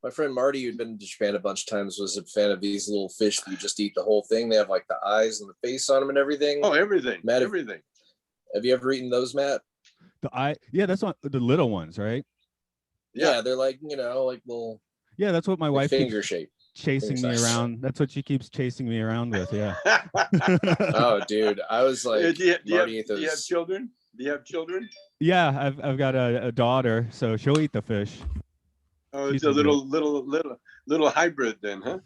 My friend Marty, who'd been to Japan a bunch of times, was a fan of these little fish that you just eat the whole thing. They have like the eyes and the face on them and everything. Oh, everything. Matt, everything. Have you ever eaten those, Matt? Yeah, that's what the little ones, right? Yeah, they're like, like little. Yeah, that's what my wife finger shape chasing me around. That's what she keeps chasing me around with. Yeah. Oh, dude, I was like, do you have children? Do you have children? Yeah, I've got a daughter, so she'll eat the fish. Oh, it's a little hybrid then, huh?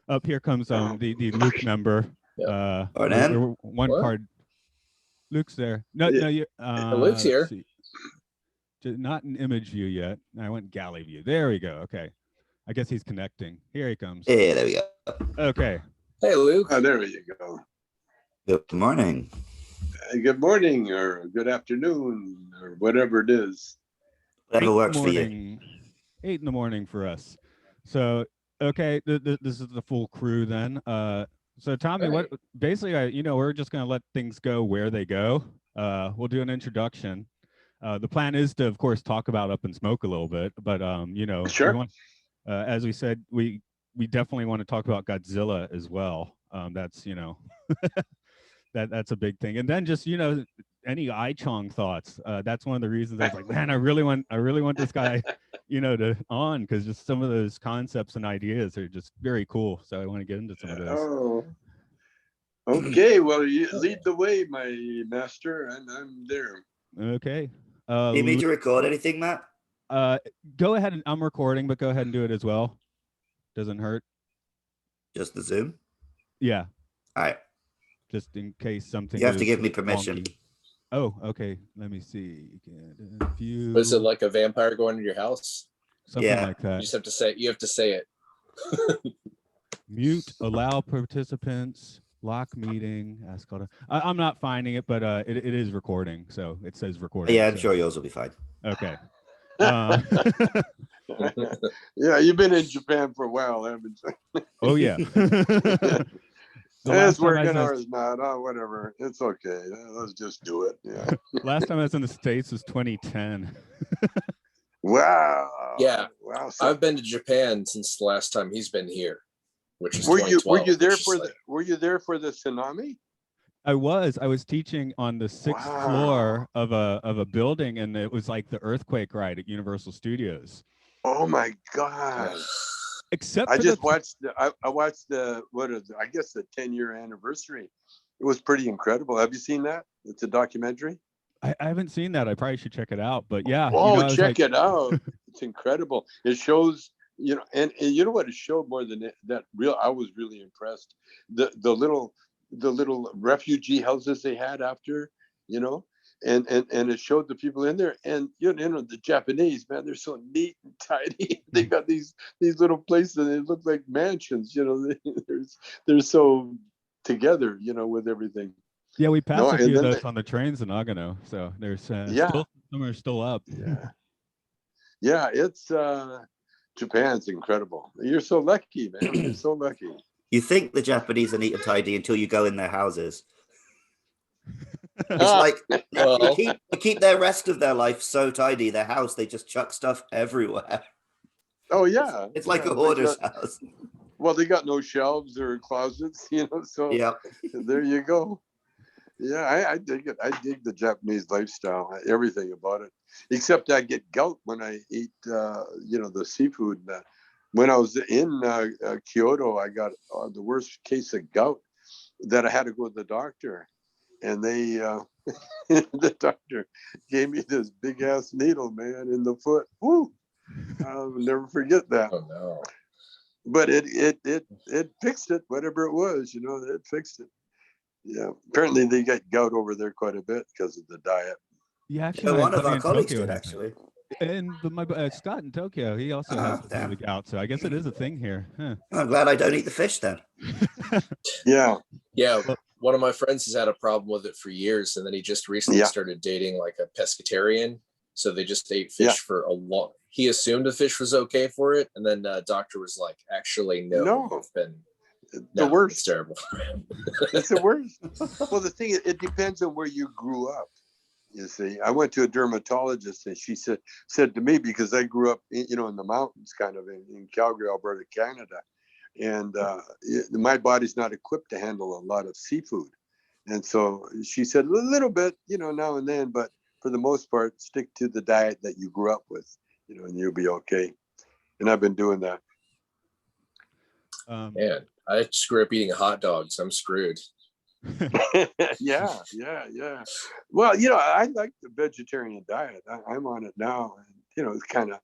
Up here comes the Luke member. Yep. One card. Luke's there. No, you. Luke's here. Not in image view yet. I went galley view. There we go. Okay. I guess he's connecting. Here he comes. Yeah, there we go. Okay. Hey, Luke. Oh, there you go. Good morning. Good morning or good afternoon or whatever it is. Whatever works for you. 8 in the morning for us. So, okay, this is the full crew then. So Tommy, what basically, we're just going to let things go where they go. We'll do an introduction. The plan is to, of course, talk about Up in Smoke a little bit, but sure. As we said, we definitely want to talk about Godzilla as well. That's that's a big thing. And then just any Chong thoughts. That's one of the reasons I was like, man, I really want this guy, to on, because just some of those concepts and ideas are just very cool. So I want to get into some of those. Oh, okay. Well, you lead the way, my master, and I'm there. Okay. You need to record anything, Matt? Go ahead, and I'm recording, but go ahead and do it as well. Doesn't hurt. Just the Zoom? Yeah. All right. Just in case something. You have to give me permission. Wonky. Oh, okay. Let me see. Was it like a vampire going to your house? Something like that. You just have to say. You have to say it. Mute. Allow participants. Lock meeting. Ask all. I'm not finding it, but it is recording, so it says recording. Yeah, I'm sure yours will be fine. Okay. Yeah, you've been in Japan for a while, haven't you? Oh yeah. It's working, ours not. Oh, whatever. It's okay. Let's just do it. Yeah. Last time I was in the States was 2010. Wow. Yeah. Wow. I've been to Japan since the last time he's been here, which is were you there Were you there for the tsunami? I was teaching on the 6th floor of a building, and it was like the earthquake ride at Universal Studios. Oh my God. Except I just watched I watched the 10-year anniversary. It was pretty incredible. Have you seen that? It's a documentary. I haven't seen that. I probably should check it out, but yeah. Check it out. It's incredible. It shows, and you know what it showed more than that I was really impressed. The little refugee houses they had after, and it showed the people in there, and the Japanese, man, they're so neat and tidy. They got these little places, and they look like mansions. They're so together, with everything. Yeah, we passed a few of those on the trains in Nagano, so there's some are still up. Yeah, it's Japan's incredible. You're so lucky, man. You're so lucky. You think the Japanese are neat and tidy until you go in their houses. It's like they keep their rest of their life so tidy. Their house, they just chuck stuff everywhere. Oh yeah, it's like a hoarder's house. Well, they got no shelves or closets, So there you go. Yeah, I dig it. I dig the Japanese lifestyle, everything about it. Except I get gout when I eat, the seafood. When I was in Kyoto, I got the worst case of gout that I had to go to the doctor. And they, the doctor gave me this big ass needle, man, in the foot. Woo! I'll never forget that. Oh no! But it fixed it, whatever it was, it fixed it. Yeah. Apparently they get gout over there quite a bit because of the diet. Yeah, actually, one of our colleagues did actually. And my Scott in Tokyo, he also has the gout, so I guess it is a thing here. Huh. I'm glad I don't eat the fish then. Yeah. One of my friends has had a problem with it for years, and then he just recently started dating like a pescatarian. So they just ate fish for a long. He assumed the fish was okay for it, and then doctor was like, "Actually, no. It's been the worst. It's terrible. It's the worst. Well, the thing is, it depends on where you grew up. You see, I went to a dermatologist, and she said to me, because I grew up, in the mountains, kind of in Calgary, Alberta, Canada, and my body's not equipped to handle a lot of seafood, and so she said a little bit, now and then, but for the most part, stick to the diet that you grew up with, and you'll be okay. And I've been doing that. Man, I screw up eating hot dogs. I'm screwed. yeah. Well, I like the vegetarian diet. I'm on it now, and it's kind of,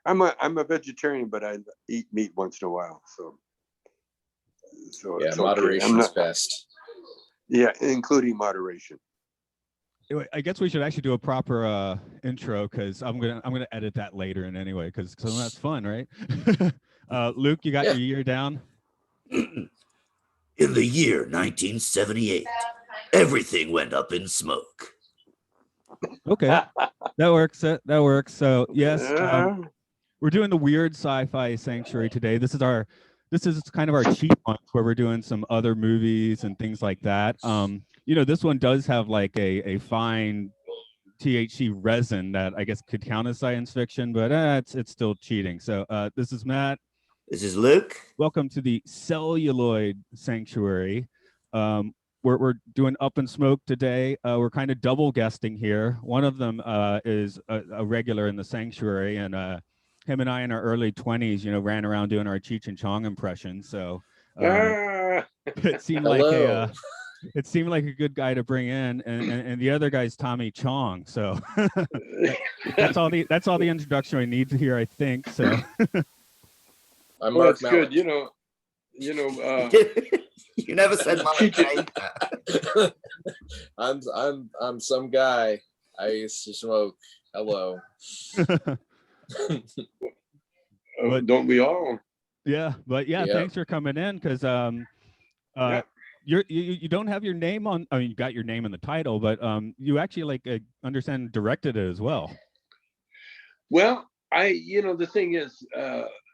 I'm a vegetarian, but I eat meat once in a while. So yeah, it's moderation's best. Yeah, including moderation. I guess we should actually do a proper intro, because I'm gonna edit that later in anyway, because that's fun, right? Luke, you got your year down? In the year 1978, everything went up in smoke. Okay, that works. That works. So yes, we're doing the Weird Sci-Fi Sanctuary today. This is kind of our cheat month, where we're doing some other movies and things like that. This one does have like a fine THC resin that I guess could count as science fiction, but it's still cheating. So this is Matt. This is Luke. Welcome to the Celluloid Sanctuary. We're doing Up in Smoke today. We're kind of double guesting here. One of them is a regular in the sanctuary, and him and I in our early 20s, ran around doing our Cheech and Chong impressions. So it seemed like a good guy to bring in, and the other guy's Tommy Chong. So that's all the introduction I need to hear, I think. So I'm Mark Malek. Good. You never said Malek. I'm some guy. I used to smoke. Hello. Don't we all? Yeah, but yeah, thanks for coming in, because you don't have your name on. I mean, you got your name in the title, but you actually understand directed it as well. Well, the thing is,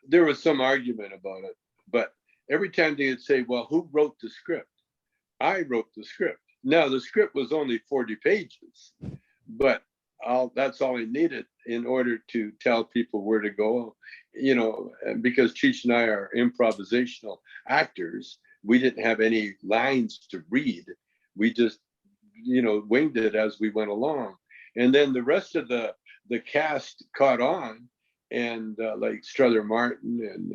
there was some argument about it, but every time they'd say, well, who wrote the script? I wrote the script. Now, the script was only 40 pages, but that's all I needed in order to tell people where to go, because Cheech and I are improvisational actors. We didn't have any lines to read. We just, winged it as we went along. And then the rest of the cast caught on, and like Strother Martin and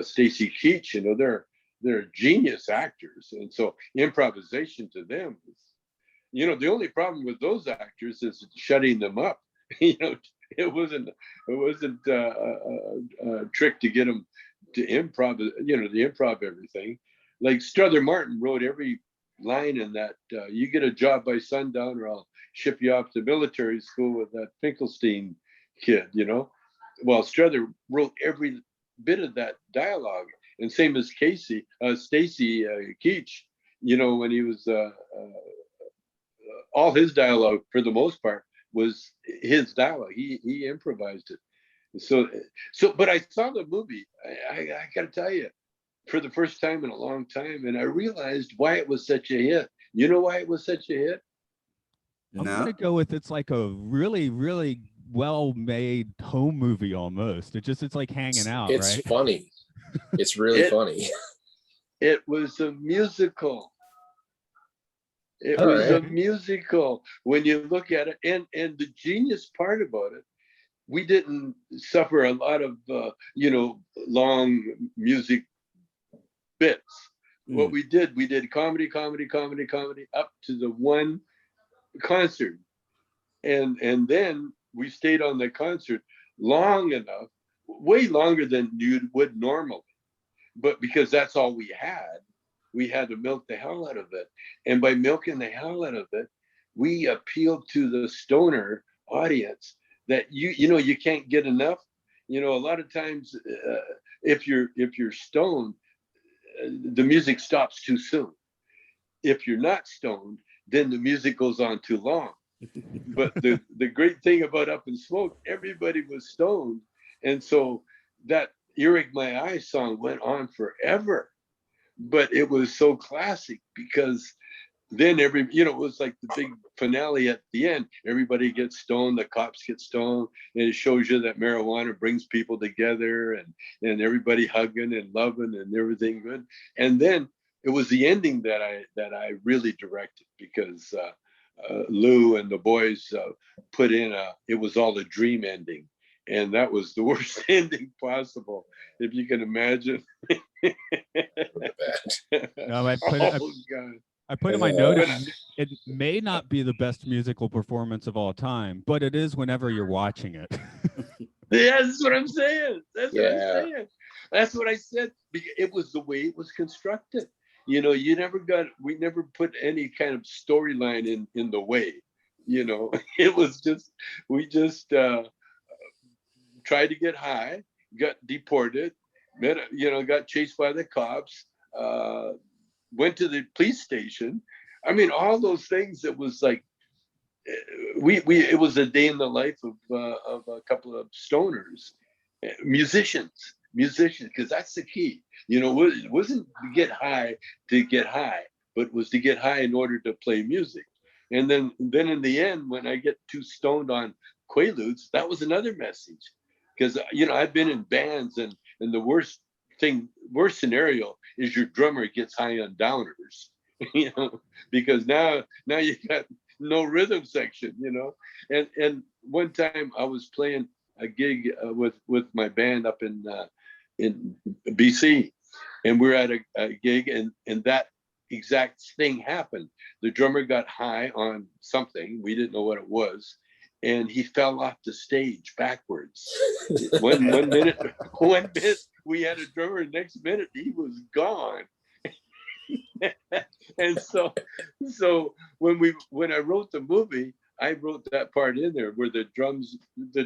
Stacy Keach, they're genius actors, and so improvisation to them is, the only problem with those actors is shutting them up. It wasn't a trick to get them to improv, to improv everything. Like Strother Martin wrote every line in that. You get a job by sundown, or I'll ship you off to military school with that Finkelstein kid. Well, Strother wrote every bit of that dialogue, and same as Stacy Keach. When he was all his dialogue for the most part was his dialogue. He improvised it. So, but I saw the movie. I got to tell you, for the first time in a long time, and I realized why it was such a hit. You know why it was such a hit? I'm gonna go with, it's like a really, really well-made home movie almost. It's like hanging out. It's right? Funny. It's really funny. It was a musical. It was a musical when you look at it, and the genius part about it, we didn't suffer a lot of long music bits. What we did comedy up to the one concert, and then we stayed on the concert long enough, way longer than you would normally, but because that's all we had to milk the hell out of it. And by milking the hell out of it, we appealed to the stoner audience that you can't get enough. A lot of times, if you're stoned, the music stops too soon. If you're not stoned, then the music goes on too long. But the great thing about Up in Smoke, everybody was stoned, and so that Earache My Eye song went on forever. But it was so classic because then it was like the big finale at the end. Everybody gets stoned, the cops get stoned, and it shows you that marijuana brings people together, and everybody hugging and loving and everything good. And then it was the ending that I really directed, because Lou and the boys put in it was all a dream ending, and that was the worst ending possible, if you can imagine. No, I put in my note, it may not be the best musical performance of all time, but it is whenever you're watching it. Yeah, that's what I'm saying. That's what I'm saying. That's what I said. It was the way it was constructed. We never put any kind of storyline in the way. It was just, we just tried to get high, got deported, got chased by the cops, went to the police station. I mean, all those things. It was like it was a day in the life of a couple of stoners, musicians, because that's the key. It wasn't to get high, but it was to get high in order to play music. And then in the end, when I get too stoned on Quaaludes, that was another message, because I've been in bands, and the worst scenario is your drummer gets high on downers, because now you got no rhythm section, and one time I was playing a gig with my band up in BC, and we're at a gig, and that exact thing happened. The drummer got high on something, we didn't know what it was, and he fell off the stage backwards. one minute we had a drummer, next minute he was gone. And so when I wrote the movie, I wrote that part in there where the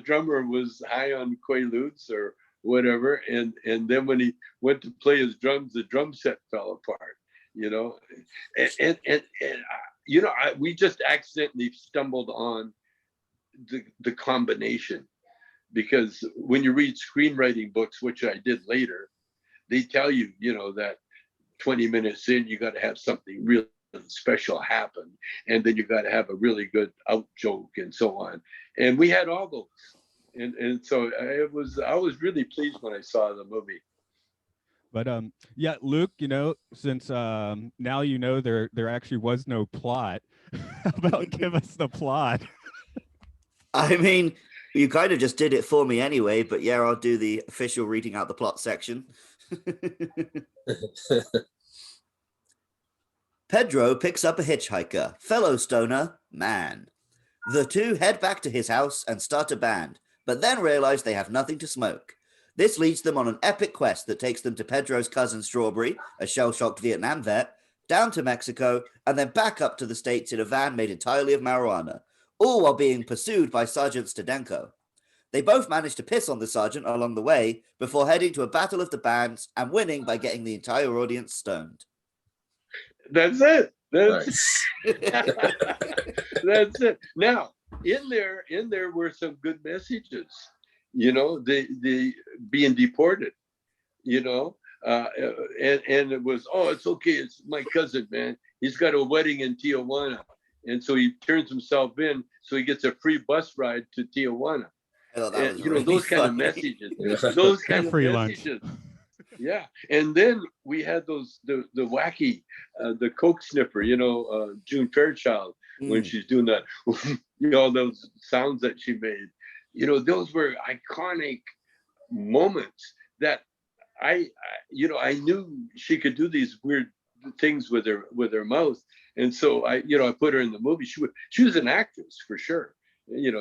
drummer was high on Quaaludes or whatever, and then when he went to play his drums, the drum set fell apart, and we just accidentally stumbled on the combination, because when you read screenwriting books, which I did later, they tell you, that 20 minutes in, you got to have something really special happen, and then you got to have a really good out joke and so on. And we had all those, and so I was really pleased when I saw the movie. But yeah, Luke, since now there actually was no plot, how about give us the plot? I mean, you kind of just did it for me anyway, but yeah, I'll do the official reading out the plot section. Pedro picks up a hitchhiker, fellow stoner, man. The two head back to his house and start a band, but then realize they have nothing to smoke. This leads them on an epic quest that takes them to Pedro's cousin Strawberry, a shell-shocked Vietnam vet, down to Mexico, and then back up to the States in a van made entirely of marijuana, all while being pursued by Sergeant Stadenko. They both manage to piss on the sergeant along the way before heading to a battle of the bands and winning by getting the entire audience stoned. That's it. Nice. That's it. Now, in there were some good messages. The being deported. And it was, it's okay. It's my cousin, man. He's got a wedding in Tijuana, and so he turns himself in, so he gets a free bus ride to Tijuana. And, really those kind funny. of messages. Those kind of free messages. Lunch. Yeah, and then we had the wacky, the coke sniffer, June Fairchild, when she's doing that, those sounds that she made, those were iconic moments that I knew she could do these weird things with her mouth, and so I put her in the movie. She was an actress for sure.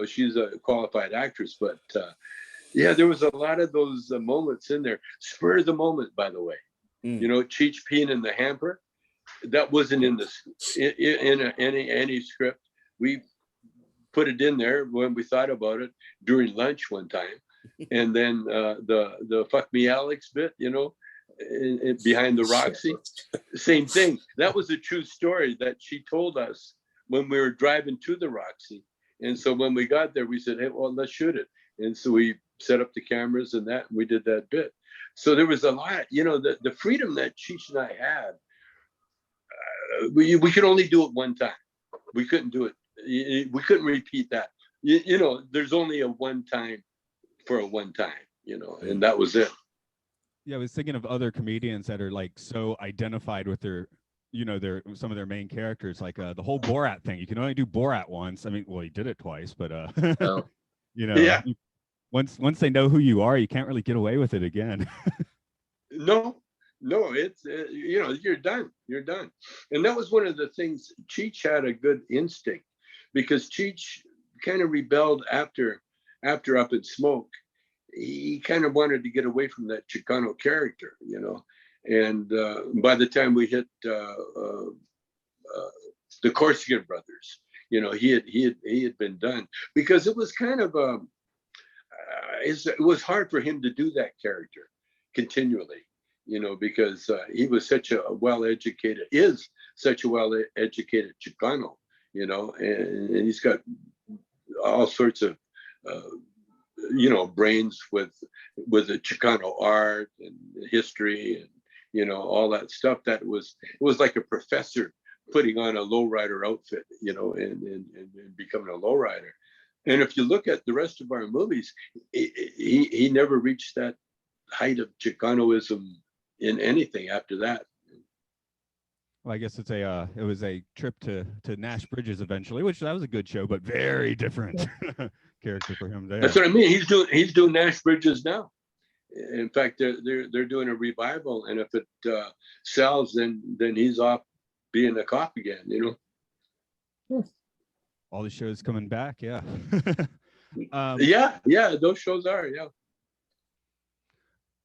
She's a qualified actress, but. Yeah, there was a lot of those moments in there. Spur of the moment, by the way. Cheech peeing in the hamper. That wasn't in any script. We put it in there when we thought about it during lunch one time, and then the fuck me Alex bit, behind the Roxy, same thing. That was a true story that she told us when we were driving to the Roxy, and so when we got there, we said, hey, well, let's shoot it, and so we set up the cameras and we did that bit. So there was a lot, the freedom that Cheech and I had we could only do it one time. We couldn't do it. We couldn't repeat that. You know, there's only a one time for a one time, you know, and that was it. Yeah, I was thinking of other comedians that are like so identified with their, you know, some of their main characters, like the whole Borat thing. You can only do Borat once. I mean, well, he did it twice, but Oh. you know, Yeah. Once they know who you are, you can't really get away with it again. No, it's you know, you're done. And that was one of the things. Cheech had a good instinct, because Cheech kind of rebelled after Up in Smoke. He kind of wanted to get away from that Chicano character, you know. And by the time we hit the Corsican Brothers, you know, he had been done, because it was kind of it was hard for him to do that character continually, you know, because he was such a well-educated Chicano, you know, and he's got all sorts of you know, brains with the Chicano art and history and, you know, all that stuff. It was like a professor putting on a lowrider outfit, you know, and becoming a lowrider. And if you look at the rest of our movies, he never reached that height of Chicanoism in anything after that. Well, I guess it was a trip to Nash Bridges eventually, which that was a good show, but very different character for him there. That's what I mean. He's doing Nash Bridges now. In fact, they're doing a revival, and if it sells, then he's off being a cop again, you know. All the shows coming back, yeah. Yeah, those shows are, yeah.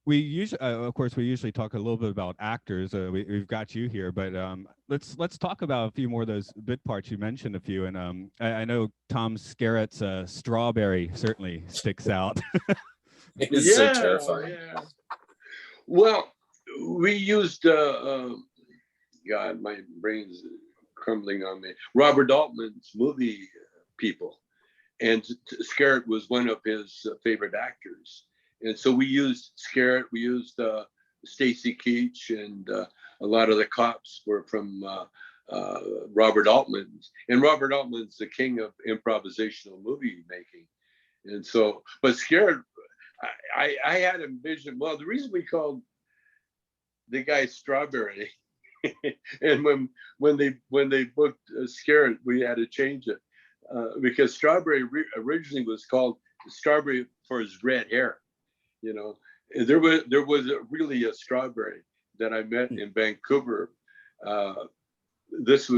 We usually, of course, we usually talk a little bit about actors. We've got you here, but let's talk about a few more of those bit parts. You mentioned a few, and I know Tom Skerritt's Strawberry certainly sticks out. It is so terrifying. Yeah. Well, we used God, my brain's crumbling on me. Robert Altman's movie people, and Skerritt was one of his favorite actors. And so we used Skerritt, we used Stacy Keach, and a lot of the cops were from Robert Altman's. And Robert Altman's the king of improvisational movie making. And so, but Skerritt, I had envisioned, well, the reason we called the guy Strawberry, and when they booked Skerritt, we had to change it because Strawberry originally was called Strawberry for his red hair. You know, there was really a strawberry that I met in Vancouver. I guess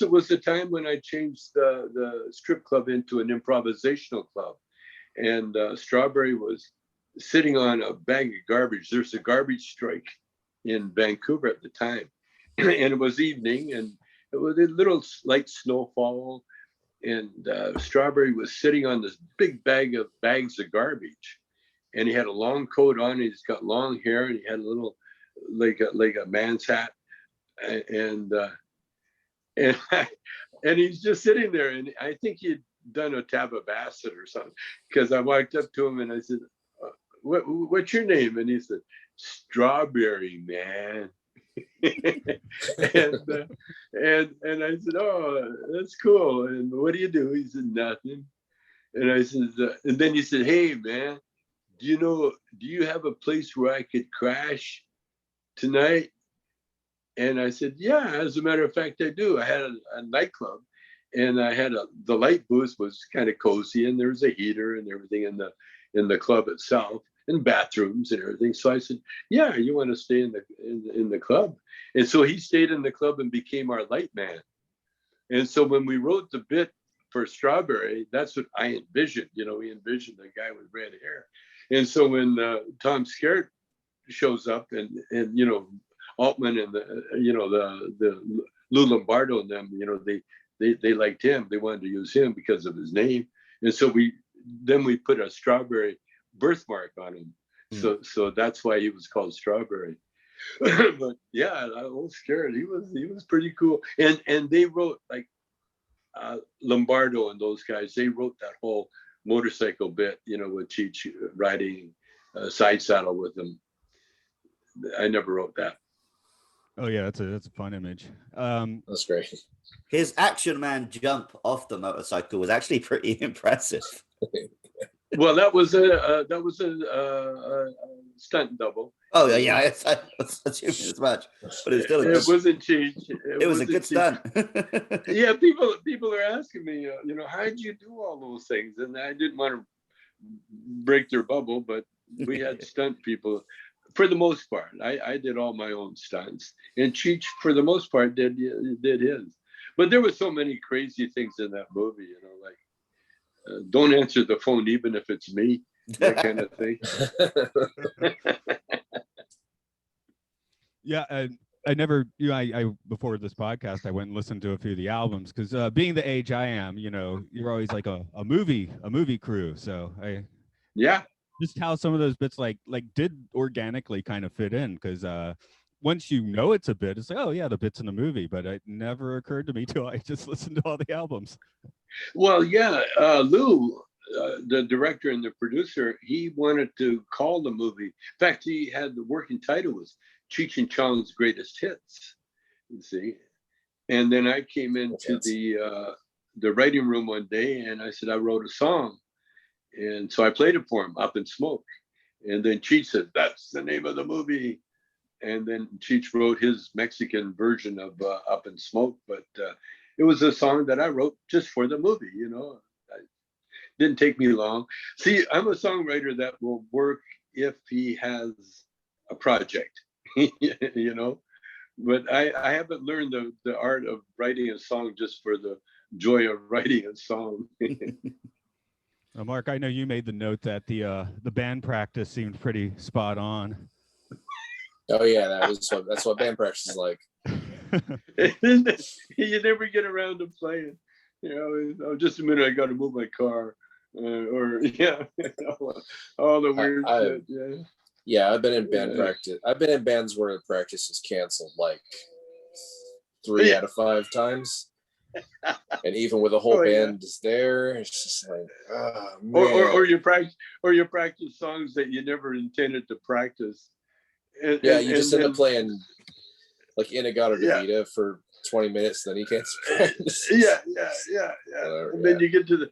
it was the time when I changed the strip club into an improvisational club, and Strawberry was sitting on a bag of garbage. There's a garbage strike in Vancouver at the time, and it was evening, and it was a little light snowfall. And Strawberry was sitting on this big bags of garbage, and he had a long coat on. He's got long hair, and he had a little like a man's hat, and he's just sitting there. And I think he'd done a tab of acid or something, because I walked up to him and I said, "What's your name?" And he said, "Strawberry, man." and I said, "Oh, that's cool. And what do you do?" He said, "Nothing." And I said, and then he said, "Hey, man, do you have a place where I could crash tonight?" And I said, "Yeah, as a matter of fact, I do. I had a nightclub, and I had the light booth was kind of cozy, and there was a heater and everything in the club itself, and bathrooms and everything." So I said, "Yeah, you want to stay in the club?" And so he stayed in the club and became our light man. And so when we wrote the bit for Strawberry, that's what I envisioned. You know, we envisioned a guy with red hair. And so when Tom Skerritt shows up, and you know, Altman and the Lou Lombardo and them, you know, they liked him. They wanted to use him because of his name. And so we put a Strawberry birthmark on him. So that's why he was called Strawberry. But yeah, I was scared. He was pretty cool. And they wrote, like Lombardo and those guys, they wrote that whole motorcycle bit, you know, with Cheech riding side saddle with him. I never wrote that. Oh yeah, that's a fun image. That's great. His Action Man jump off the motorcycle was actually pretty impressive. Well, that was a stunt double. Oh yeah, I was assuming as much, but it still it wasn't cheap. It was a good stunt. Yeah, people are asking me, how did you do all those things? And I didn't want to break their bubble, but we had stunt people for the most part. I did all my own stunts, and Cheech for the most part did his. But there were so many crazy things in that movie, like don't answer the phone even if it's me, that kind of thing. Yeah, I never, I before this podcast, I went and listened to a few of the albums because being the age I am, you're always like a movie crew. So just how some of those bits like did organically kind of fit in because once it's a bit, it's like, oh yeah, the bit's in the movie, but it never occurred to me till I just listened to all the albums. Well, yeah, Lou, the director and the producer, he wanted to call the movie. In fact, he had the working title was Cheech and Chong's Greatest Hits. You see, and then I came into the writing room one day, and I said I wrote a song, and so I played it for him, Up in Smoke, and then Cheech said that's the name of the movie. And then Cheech wrote his Mexican version of Up in Smoke, but it was a song that I wrote just for the movie, It didn't take me long. See, I'm a songwriter that will work if he has a project, but I haven't learned the art of writing a song just for the joy of writing a song. Well, Mark, I know you made the note that the band practice seemed pretty spot on. Oh yeah, that's what band practice is like. You never get around to playing. Just a minute, I got to move my car, or all the weird shit. Yeah, I've been in band practice. I've been in bands where the practice is canceled like 3 out of 5 times, and even with a whole band is there, it's just like, oh, man. Or you practice songs that you never intended to practice. You just end up playing like Inagata Davida for 20 minutes, then you can't practice. Yeah. And then you get to the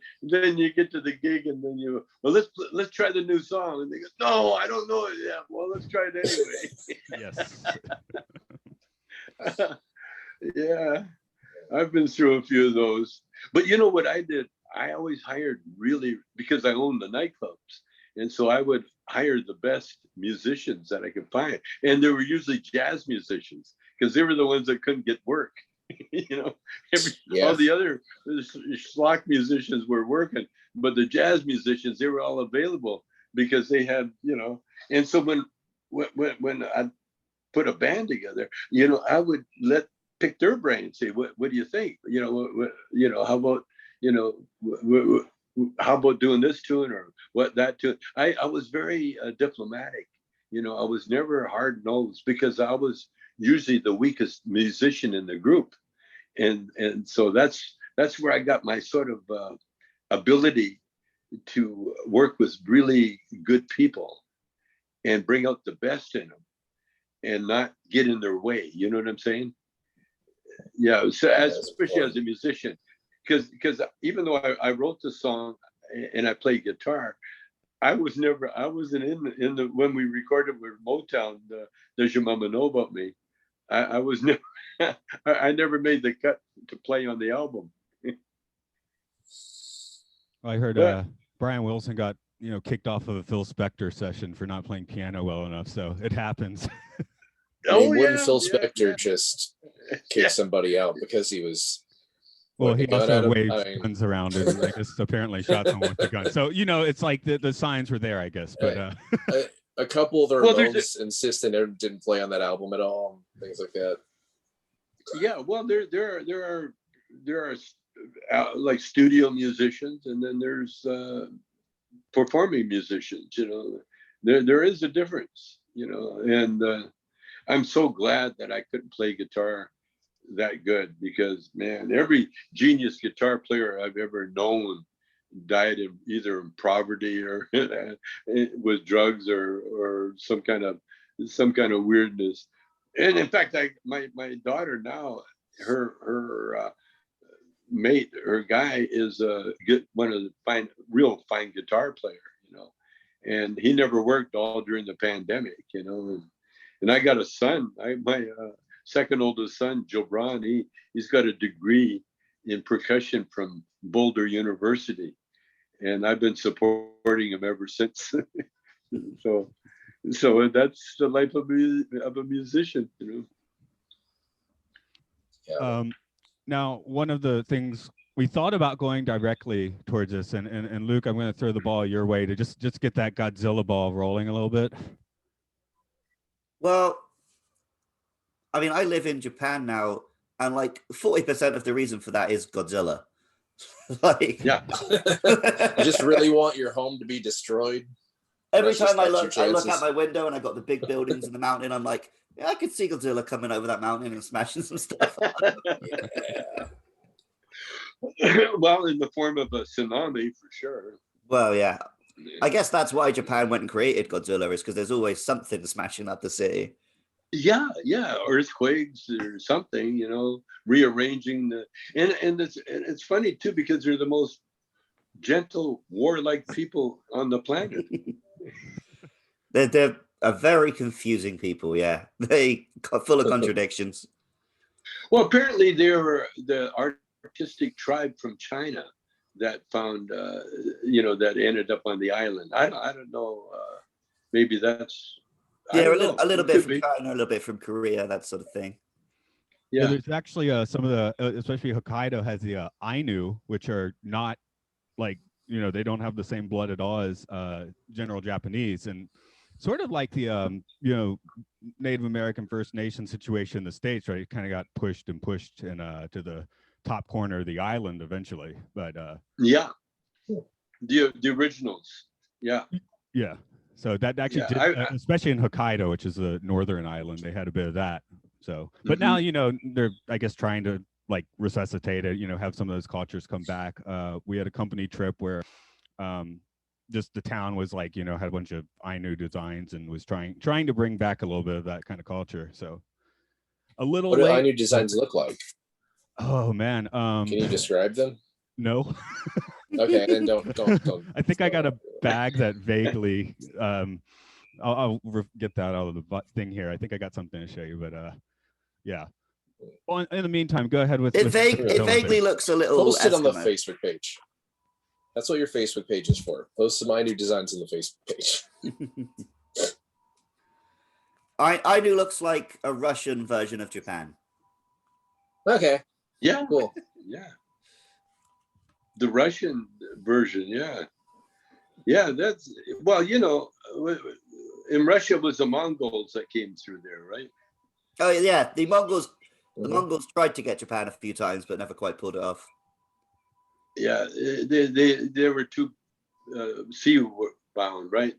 gig, and then let's try the new song, and they go, no, I don't know it yet. Well, let's try it anyway. Yes. Yeah, I've been through a few of those. But you know what I did? I always hired because I owned the nightclubs. And so I would hire the best musicians that I could find. And they were usually jazz musicians because they were the ones that couldn't get work. All the other schlock musicians were working, but the jazz musicians, they were all available because they had, and so when I put a band together, I would pick their brain, say, what do you think? How about doing this tune or what that tune? I was very diplomatic. I was never hard nosed because I was usually the weakest musician in the group, and so that's where I got my sort of ability to work with really good people and bring out the best in them and not get in their way. You know what I'm saying? Yeah. So especially as a musician. Because even though I wrote the song and I played guitar, I wasn't in the when we recorded with Motown, Does Your Mama Know About Me? I was never I never made the cut to play on the album. I heard Brian Wilson got kicked off of a Phil Spector session for not playing piano well enough, so it happens. Wouldn't Phil Spector just kick somebody out because he was? Well, he also waved guns around and I guess apparently shot someone with the gun. So, it's like the signs were there, I guess. But a couple of the Ramones insisted they didn't play on that album at all, things like that. Yeah, well, there are like studio musicians, and then there's performing musicians. There is a difference. And I'm so glad that I couldn't play guitar that good because, man, every genius guitar player I've ever known died of either in poverty or with drugs or some kind of weirdness. And in fact, my daughter now, her mate, her guy is one of the real fine guitar player, you know, and he never worked all during the pandemic, you know, and I got a son. My second oldest son, Jobran, he's got a degree in percussion from Boulder University, and I've been supporting him ever since. So that's the life of a musician, you know. Yeah. Now, one of the things we thought about going directly towards this, and Luke, I'm going to throw the ball your way to just get that Godzilla ball rolling a little bit. Well, I mean, I live in Japan now, and like 40% of the reason for that is Godzilla. Like, yeah. You just really want your home to be destroyed. Every time I look out my window and I got the big buildings and the mountain, I'm like, yeah, I could see Godzilla coming over that mountain and smashing some stuff. Yeah. Well, in the form of a tsunami, for sure. Well, yeah. I guess that's why Japan went and created Godzilla, is because there's always something smashing up the city. Yeah, earthquakes or something, you know, rearranging and it's funny too, because they're the most gentle, warlike people on the planet. They're a very confusing people, yeah. They are full of contradictions. Well, apparently they were the artistic tribe from China that found, that ended up on the island. I don't know. Maybe that's. Yeah, a little bit from China, a little bit from Korea, that sort of thing. Yeah, there's actually some of the, especially Hokkaido has the Ainu, which are not like, they don't have the same blood at all as general Japanese, and sort of like the Native American First Nation situation in the States, right? It kind of got pushed and to the top corner of the island eventually, but yeah, the originals, yeah. So that actually did, especially in Hokkaido, which is a northern island, they had a bit of that. So, but now they're, I guess, trying to like resuscitate it, have some of those cultures come back. We had a company trip where just the town was like, had a bunch of Ainu designs and was trying to bring back a little bit of that kind of culture. So a little. What do Ainu designs look like? Oh man, can you describe them? No. Okay, then don't. I think I got a bag that vaguely. I'll get that out of the thing here. I think I got something to show you, but yeah. Well, in the meantime, go ahead with it. It vaguely looks a little. Post it on the Facebook page. That's what your Facebook page is for. Post some Ainu designs on the Facebook page. Ainu looks like a Russian version of Japan. Okay. Yeah. Cool. Yeah. The Russian version, yeah. Yeah, that's, well, in Russia it was the Mongols that came through there, right? Oh, yeah. The Mongols tried to get Japan a few times, but never quite pulled it off. Yeah, they were too sea-bound, right?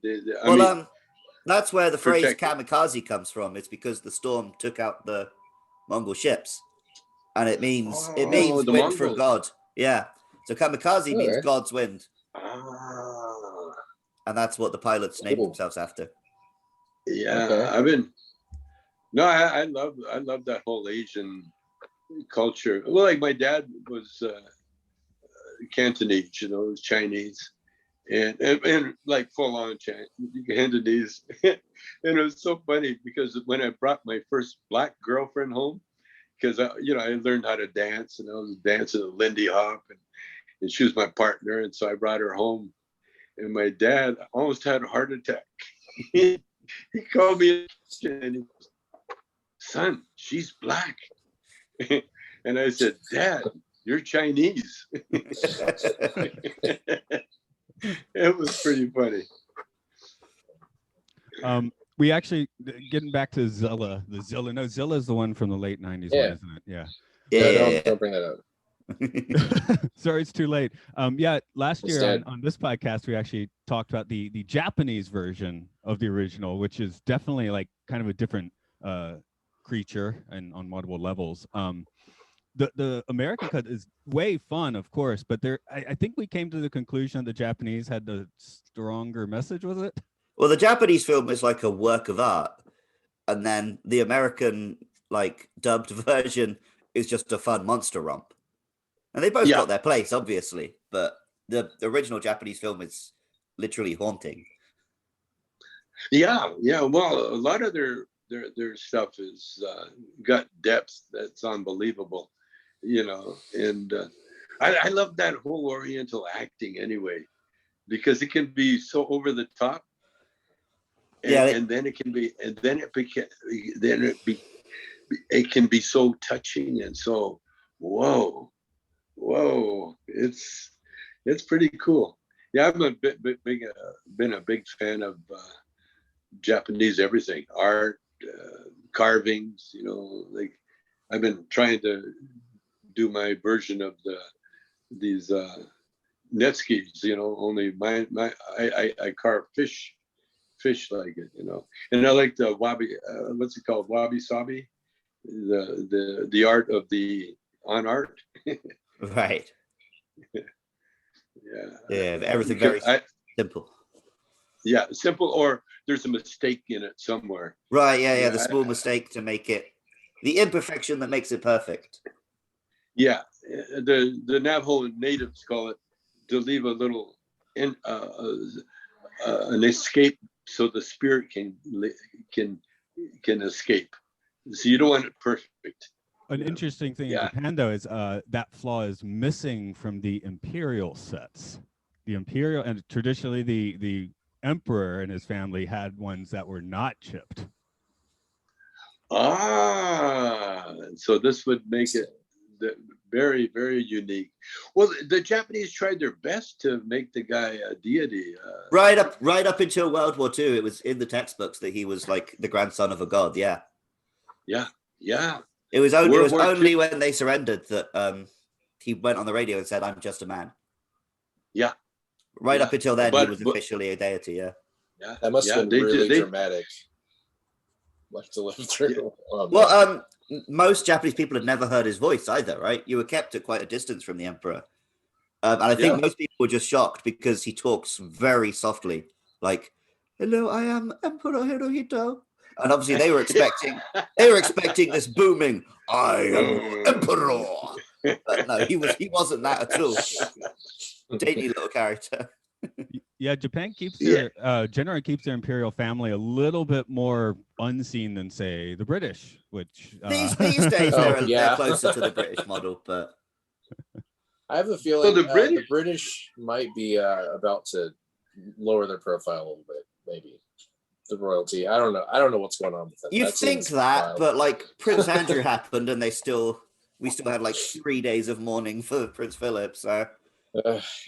That's where the phrase kamikaze comes from. It's because the storm took out the Mongol ships. And it means wind Mongols. For God. Yeah. So kamikaze means God's wind. And that's what the pilots named themselves after. Yeah, okay. I love that whole Asian culture. Well, like my dad was Cantonese, was Chinese, and like full on Cantonese. And it was so funny because when I brought my first black girlfriend home, because I learned how to dance, and I was dancing a Lindy Hop, and she was my partner, and so I brought her home, and my dad almost had a heart attack. He called me and he goes, "Son, she's black." And I said, "Dad, you're Chinese." It was pretty funny. We actually, getting back to Zilla, Zilla is the one from the late 90s, yeah. One, isn't it? Yeah. Yeah, don't bring that up. Sorry, it's too late. Last year on this podcast, we actually talked about the Japanese version of the original, which is definitely like kind of a different creature and on multiple levels. The American cut is way fun, of course, but I think we came to the conclusion the Japanese had the stronger message, was it? Well, the Japanese film is like a work of art. and then the American like dubbed version is just a fun monster romp. And they both got their place, obviously, but the original Japanese film is literally haunting. Yeah. Well, a lot of their stuff is got depth that's unbelievable, and I love that whole Oriental acting anyway, because it can be so over the top, and then it can be, and then it can be so touching and so whoa, it's pretty cool. Yeah, I've been a big fan of Japanese everything, art, carvings. Like I've been trying to do my version of these netskis. Only I carve fish like it. And I like the wabi. What's it called? Wabi sabi. The art of the on art. Right. Yeah. Everything very simple. Yeah, simple, or there's a mistake in it somewhere. Right, yeah. The small mistake to make it, the imperfection that makes it perfect. Yeah, the Navajo natives call it to leave a little an escape so the spirit can escape. So you don't want it perfect. An interesting thing in Japan, though, is that flaw is missing from the imperial sets. The imperial, and traditionally the emperor and his family had ones that were not chipped. So this would make it very, very unique. Well, the Japanese tried their best to make the guy a deity. Right up until World War II, it was in the textbooks that he was like the grandson of a god. Yeah. It was only when they surrendered that he went on the radio and said, "I'm just a man." Yeah. Right up until then, he was officially a deity. Yeah. That must have been really dramatic. Like to live through. Well, most Japanese people had never heard his voice either, right? You were kept at quite a distance from the emperor, and I think most people were just shocked because he talks very softly, like, "Hello, I am Emperor Hirohito." And obviously they were expecting this booming, "I am Emperor." But no, he wasn't that at all. Dainty little character. Yeah, Japan generally keeps their imperial family a little bit more unseen than, say, the British, which these days they're closer to the British model, but I have a feeling the British might be about to lower their profile a little bit, maybe. The royalty. I don't know what's going on with them. You'd think that, but like Prince Andrew happened, and we still had like 3 days of mourning for Prince Philip. So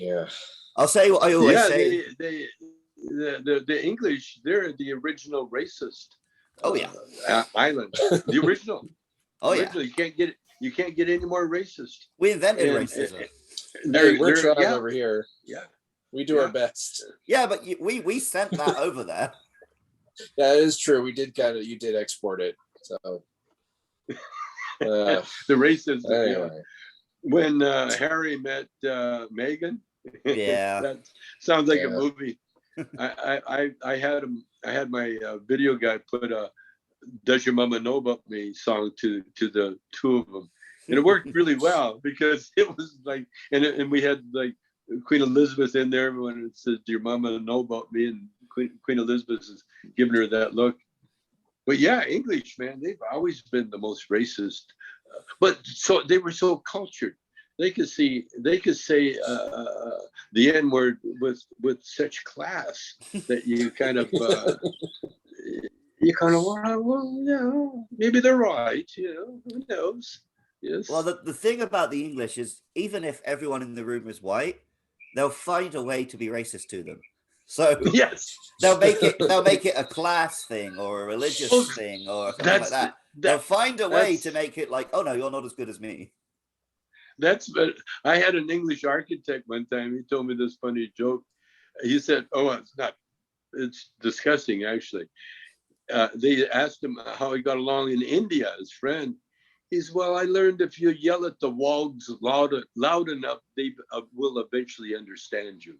yeah, I'll say what I always say. The English, they're the original racist. Island, the original. You can't get any more racist. We invented racism. We're trying over here. Yeah, we do our best. Yeah, but we sent that over there. Yeah, it is true. You did export it. So the racism. Anyway. When Harry met Meghan, that sounds like a movie. I had my video guy put a "Does Your Mama Know About Me" song to the two of them, and it worked really well because it was like, and we had like Queen Elizabeth in there when it says, "Do your mama know about me?" and Queen Elizabeth is giving her that look. But yeah, English, man, they've always been the most racist. But so they were so cultured. They could say the N word with such class that you kind of maybe they're right. Who knows? Yes. Well, the thing about the English is, even if everyone in the room is white, they'll find a way to be racist to them. So yes, they'll make it a class thing or a religious thing or something like that. They'll find a way to make it like, "Oh no, you're not as good as me." I had an English architect one time. He told me this funny joke. He said, it's disgusting actually. They asked him how he got along in India, his friend. He's, "Well, I learned if you yell at the walls loud enough, they will eventually understand you."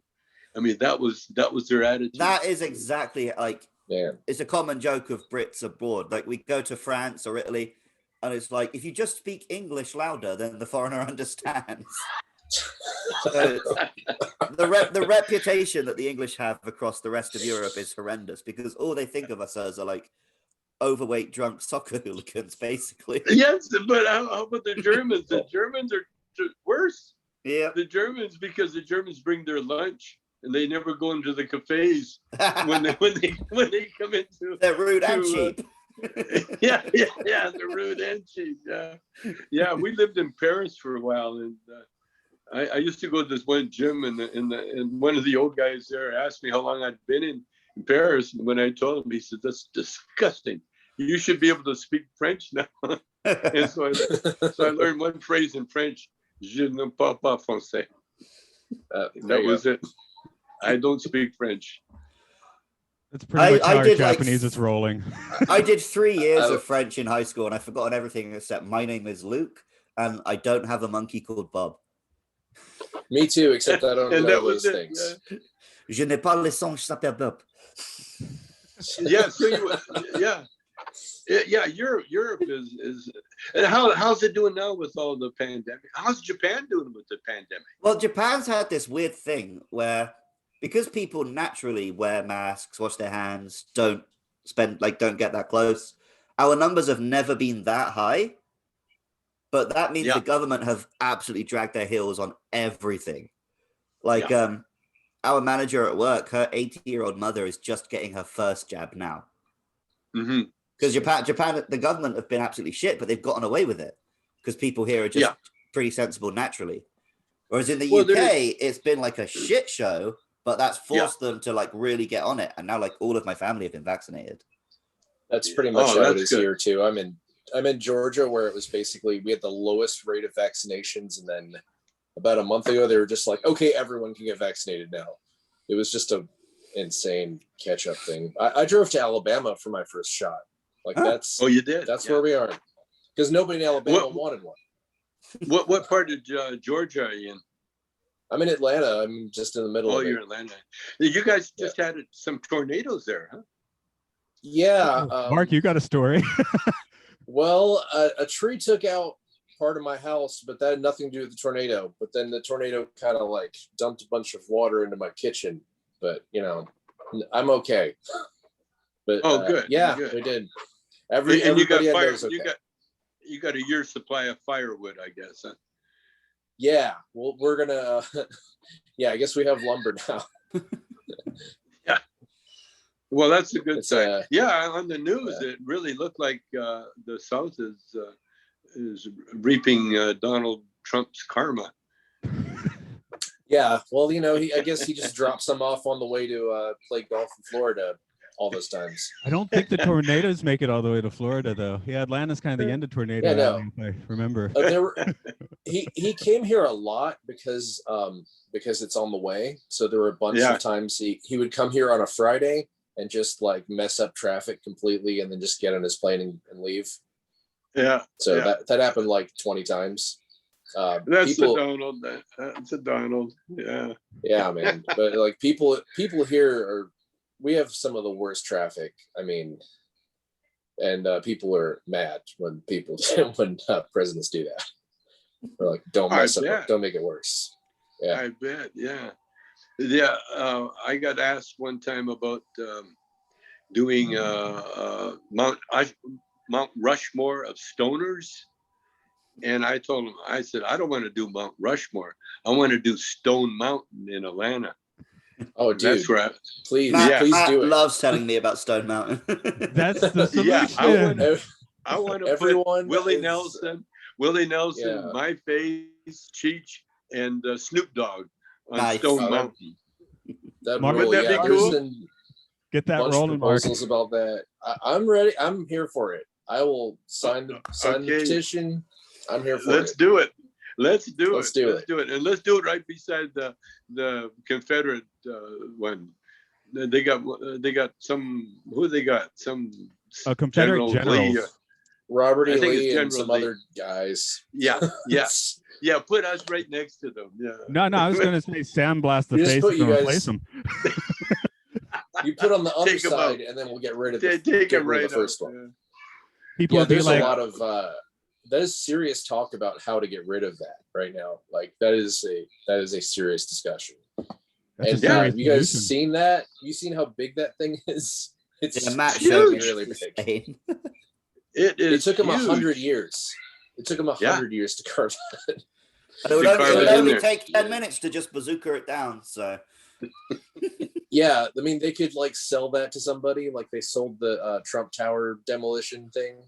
I mean, that was their attitude. That is exactly like it's a common joke of Brits abroad. Like we go to France or Italy, and it's like, if you just speak English louder, then the foreigner understands. So the reputation that the English have across the rest of Europe is horrendous, because all they think of us as are like overweight drunk soccer hooligans, basically. Yes, but how about the Germans? The Germans are worse. Yeah, the Germans, because the Germans bring their lunch and they never go into the cafes when they come into. They're rude and cheap. Yeah, they're rude and cheap. Yeah. We lived in Paris for a while, and I used to go to this one gym, and one of the old guys there asked me how long I'd been in Paris, and when I told him, he said, "That's disgusting. You should be able to speak French now." And so I learned one phrase in French: "Je ne parle pas français." That was it. I don't speak French. That's pretty much how our Japanese is rolling. I did 3 years of French in high school, and I've forgotten everything except my name is Luke, and I don't have a monkey called Bob. Me too, except I don't know those things. Je n'ai pas le son, je s'appelle Bob. Yeah, so Europe is and how's it doing now with all the pandemic? How's Japan doing with the pandemic? Well, Japan's had this weird thing where, because people naturally wear masks, wash their hands, don't get that close, our numbers have never been that high. But that means the government have absolutely dragged their heels on everything. Like our manager at work, her 80-year-old mother is just getting her first jab now. Because Japan, the government have been absolutely shit, but they've gotten away with it because people here are just pretty sensible naturally. Whereas in the UK, it's been like a shit show, but that's forced them to like really get on it. And now like all of my family have been vaccinated. That's pretty much how it is here too. I'm in Georgia, where it was basically, we had the lowest rate of vaccinations. And then about a month ago, they were just like, okay, everyone can get vaccinated now. It was just a insane catch up thing. I drove to Alabama for my first shot. Like that's, you did? That's where we are. Because nobody in Alabama wanted one. What part of Georgia are you in? I'm in Atlanta. I'm just in the middle of it. You're in Atlanta. You guys just had some tornadoes there, huh? Yeah. Mark, you got a story? Well, a tree took out part of my house, but that had nothing to do with the tornado. But then the tornado kind of like dumped a bunch of water into my kitchen. But, I'm okay. But good. Yeah, good. We did. And you got fire. You got a year's supply of firewood, I guess. Huh? Yeah. Well, we're gonna. I guess we have lumber now. Yeah. Well, that's a good sign. On the news, it really looked like the South is reaping Donald Trump's karma. Yeah. Well, I guess he just dropped some off on the way to play golf in Florida all those times. I don't think the tornadoes make it all the way to Florida, though. Yeah, Atlanta's kind of the end of tornado. Yeah, no. I remember. He came here a lot because it's on the way. So there were a bunch of times he would come here on a Friday and just like mess up traffic completely, and then just get on his plane and leave. Yeah. So that happened like 20 times. That's a Donald. That's a Donald. Yeah. Yeah, man. But like people here we have some of the worst traffic. I mean, and people are mad when presidents do that. They're like, don't mess up, don't make it worse. Yeah. I bet. Yeah. I got asked one time about doing Mount Rushmore of stoners, and I told him, I said, I don't want to do Mount Rushmore. I want to do Stone Mountain in Atlanta. Oh, dude! That's right. Please do it. Loves telling me about Stone Mountain. That's the solution. Yeah, I want to put Willie Nelson, My Face, Cheech, and Snoop Dogg on Stone Mountain. Wouldn't that be cool? Get that rolling, Mark. Proposals about that. I'm ready. I'm here for it. I will sign the petition. I'm here for it. Let's do it. Let's do it. And let's do it right beside the Confederate one. They got some. Who they got? Some Confederate generals. Robert E. Lee and some other guys. Yeah. Put us right next to them. Yeah. No. I was going to say sandblast the face and replace them. You put on the Take 'em underside, out. and then we'll get rid of Take get 'em rid right of the first out, one. People Yeah, would be there's like, a lot of there's serious talk about how to get rid of that right now. Like that is a serious discussion. that's And a serious you guys solution. seen that? You seen how big that thing is? It's Yeah, Matt showed me really it's big. insane. It It took him huge. 100 years. It took him 100 years to carve that. And it would To only, carve it would it in only there. take 10 minutes to just bazooka it down. So Yeah, I mean, they could like sell that to somebody. Like they sold the Trump Tower demolition thing.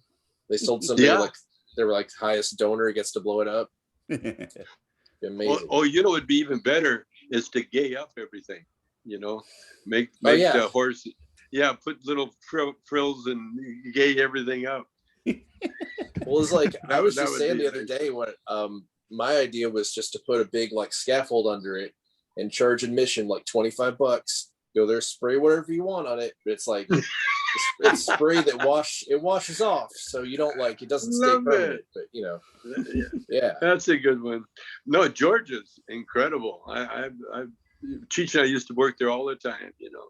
They sold somebody Yeah. like they were like highest donor gets to blow it up. Amazing. You know, it'd be even better is to gay up everything. You know, make yeah. the horse. Yeah, put little frills and gay everything up. Well, it's like I was just would saying be the other nice. day what my idea was just to put a big like scaffold under it and charge admission like $25. Go there, spray whatever you want on it, but it's like it's spray that washes off, so you don't like it doesn't stay Love permanent. it. But you know, Yeah. yeah. That's a good one. No, Georgia's incredible. I Cheech and I used to work there all the time. You know,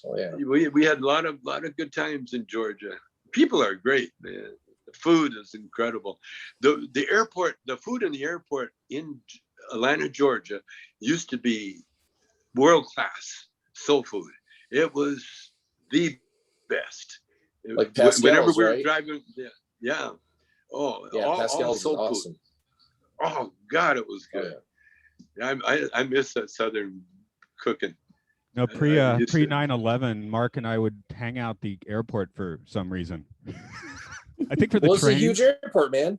Oh yeah. we had a lot of good times in Georgia. People are great, man. The food is incredible. The airport, the food in the airport in Atlanta, Georgia, used to be world class soul food. It was the best. Like Pascal's, whenever we were right? driving, yeah. Oh, Yeah, all Pascal's is soul awesome. food. Oh God, it was good. Oh, I miss that Southern cooking. No, I used pre to- 9/11, Mark and I would hang out the airport for some reason. I think for the well, it's a train. huge airport, man.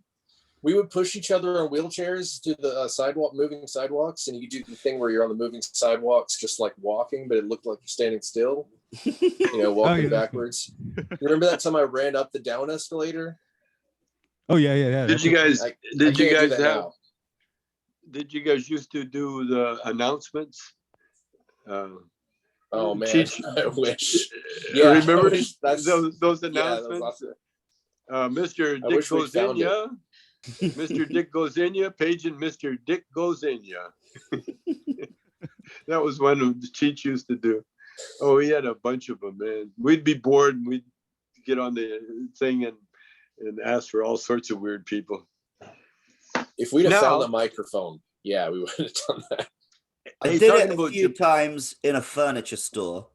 We would push each other on wheelchairs to the moving sidewalks, and you could do the thing where you're on the moving sidewalks, just like walking, but it looked like you're standing still. You know, walking backwards. You remember that time I ran up the down escalator? Oh yeah. Did you guys? I Did you can't do guys that have? now. Did you guys used to do the announcements? Oh man, Cheech, I wish. Yeah, remember I wish those yeah, that was announcements? awesome. Mr. I Dick wish we goes in found ya. Mr. Dick goes in ya. Paging Mr. Dick goes in ya. That was one of the Cheech used to do. Oh, he had a bunch of them, man. We'd be bored and we'd get on the thing and ask for all sorts of weird people. If we'd have Now- found the microphone, yeah, we would have done that. I Hey, did talking it a about few Jap- times in a furniture store.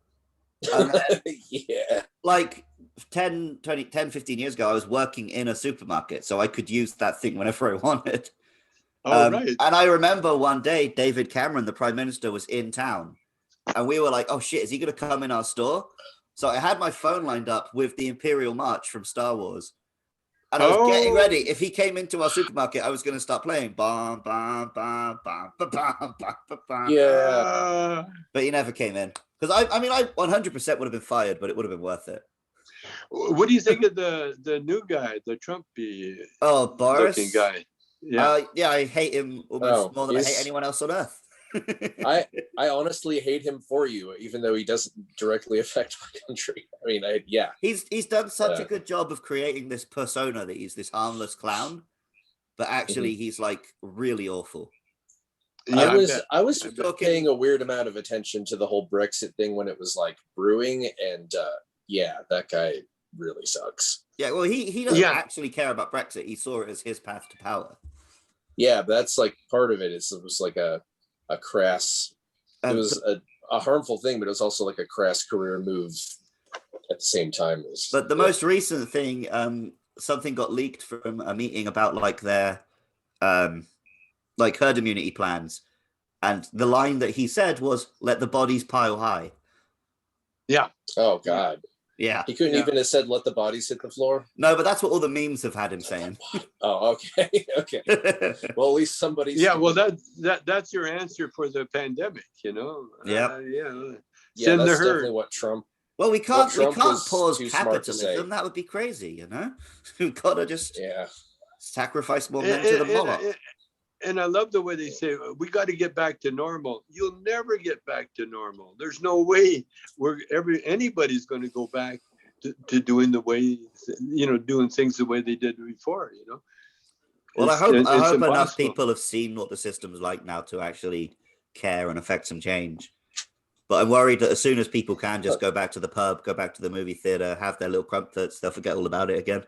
And then, Yeah. like 10, 15 years ago, I was working in a supermarket, so I could use that thing whenever I wanted. Oh, right. And I remember one day, David Cameron, the Prime Minister, was in town. And we were like, oh shit, is he going to come in our store? So I had my phone lined up with the Imperial March from Star Wars. And I was getting ready. If he came into our supermarket, I was going to start playing. Bum, bum, bum, bum, bum, bum, bum, bum. Yeah. But he never came in. Because I mean, I 100% would have been fired, but it would have been worth it. What do you think of the new guy, the Trumpy Oh, Boris? looking guy? Yeah. Yeah, I hate him almost more than I hate he's- anyone else on earth. I honestly hate him for you, even though he doesn't directly affect my country. I mean, yeah. He's done such a Yeah. good job of creating this persona that he's this harmless clown, but actually he's like really awful. Yeah, I was bet. paying a weird amount of attention to the whole Brexit thing when it was like brewing, and yeah, that guy really sucks. Yeah, well, he doesn't actually care about Brexit. He saw it as his path to power. Yeah, but that's like part of it. It was like a crass. It was a harmful thing, but it was also like a crass career move at the same time. But the most recent thing, something got leaked from a meeting about like their like herd immunity plans, and the line that he said was "Let the bodies pile high." Yeah. Oh God. Yeah. He couldn't even have said "Let the bodies hit the floor." No, but that's what all the memes have had him saying. Oh, okay, okay. Well, at least somebody's. Yeah, well, that's your answer for the pandemic, you know. Yep. Yeah, Send the that's herd. definitely what Trump. Well, we can't Trump was pause too smart to say. capitalism. That would be crazy, you know. We've got to just sacrifice more men to the Moloch. And I love the way they say we got to get back to normal. You'll never get back to normal. There's no way anybody's going to go back to doing the way, you know, doing things the way they did before, you know. Well, I hope enough impossible. people have seen what the system's like now to actually care and affect some change. But I'm worried that as soon as people can just go back to the pub, go back to the movie theater, have their little crumpets, they'll forget all about it again.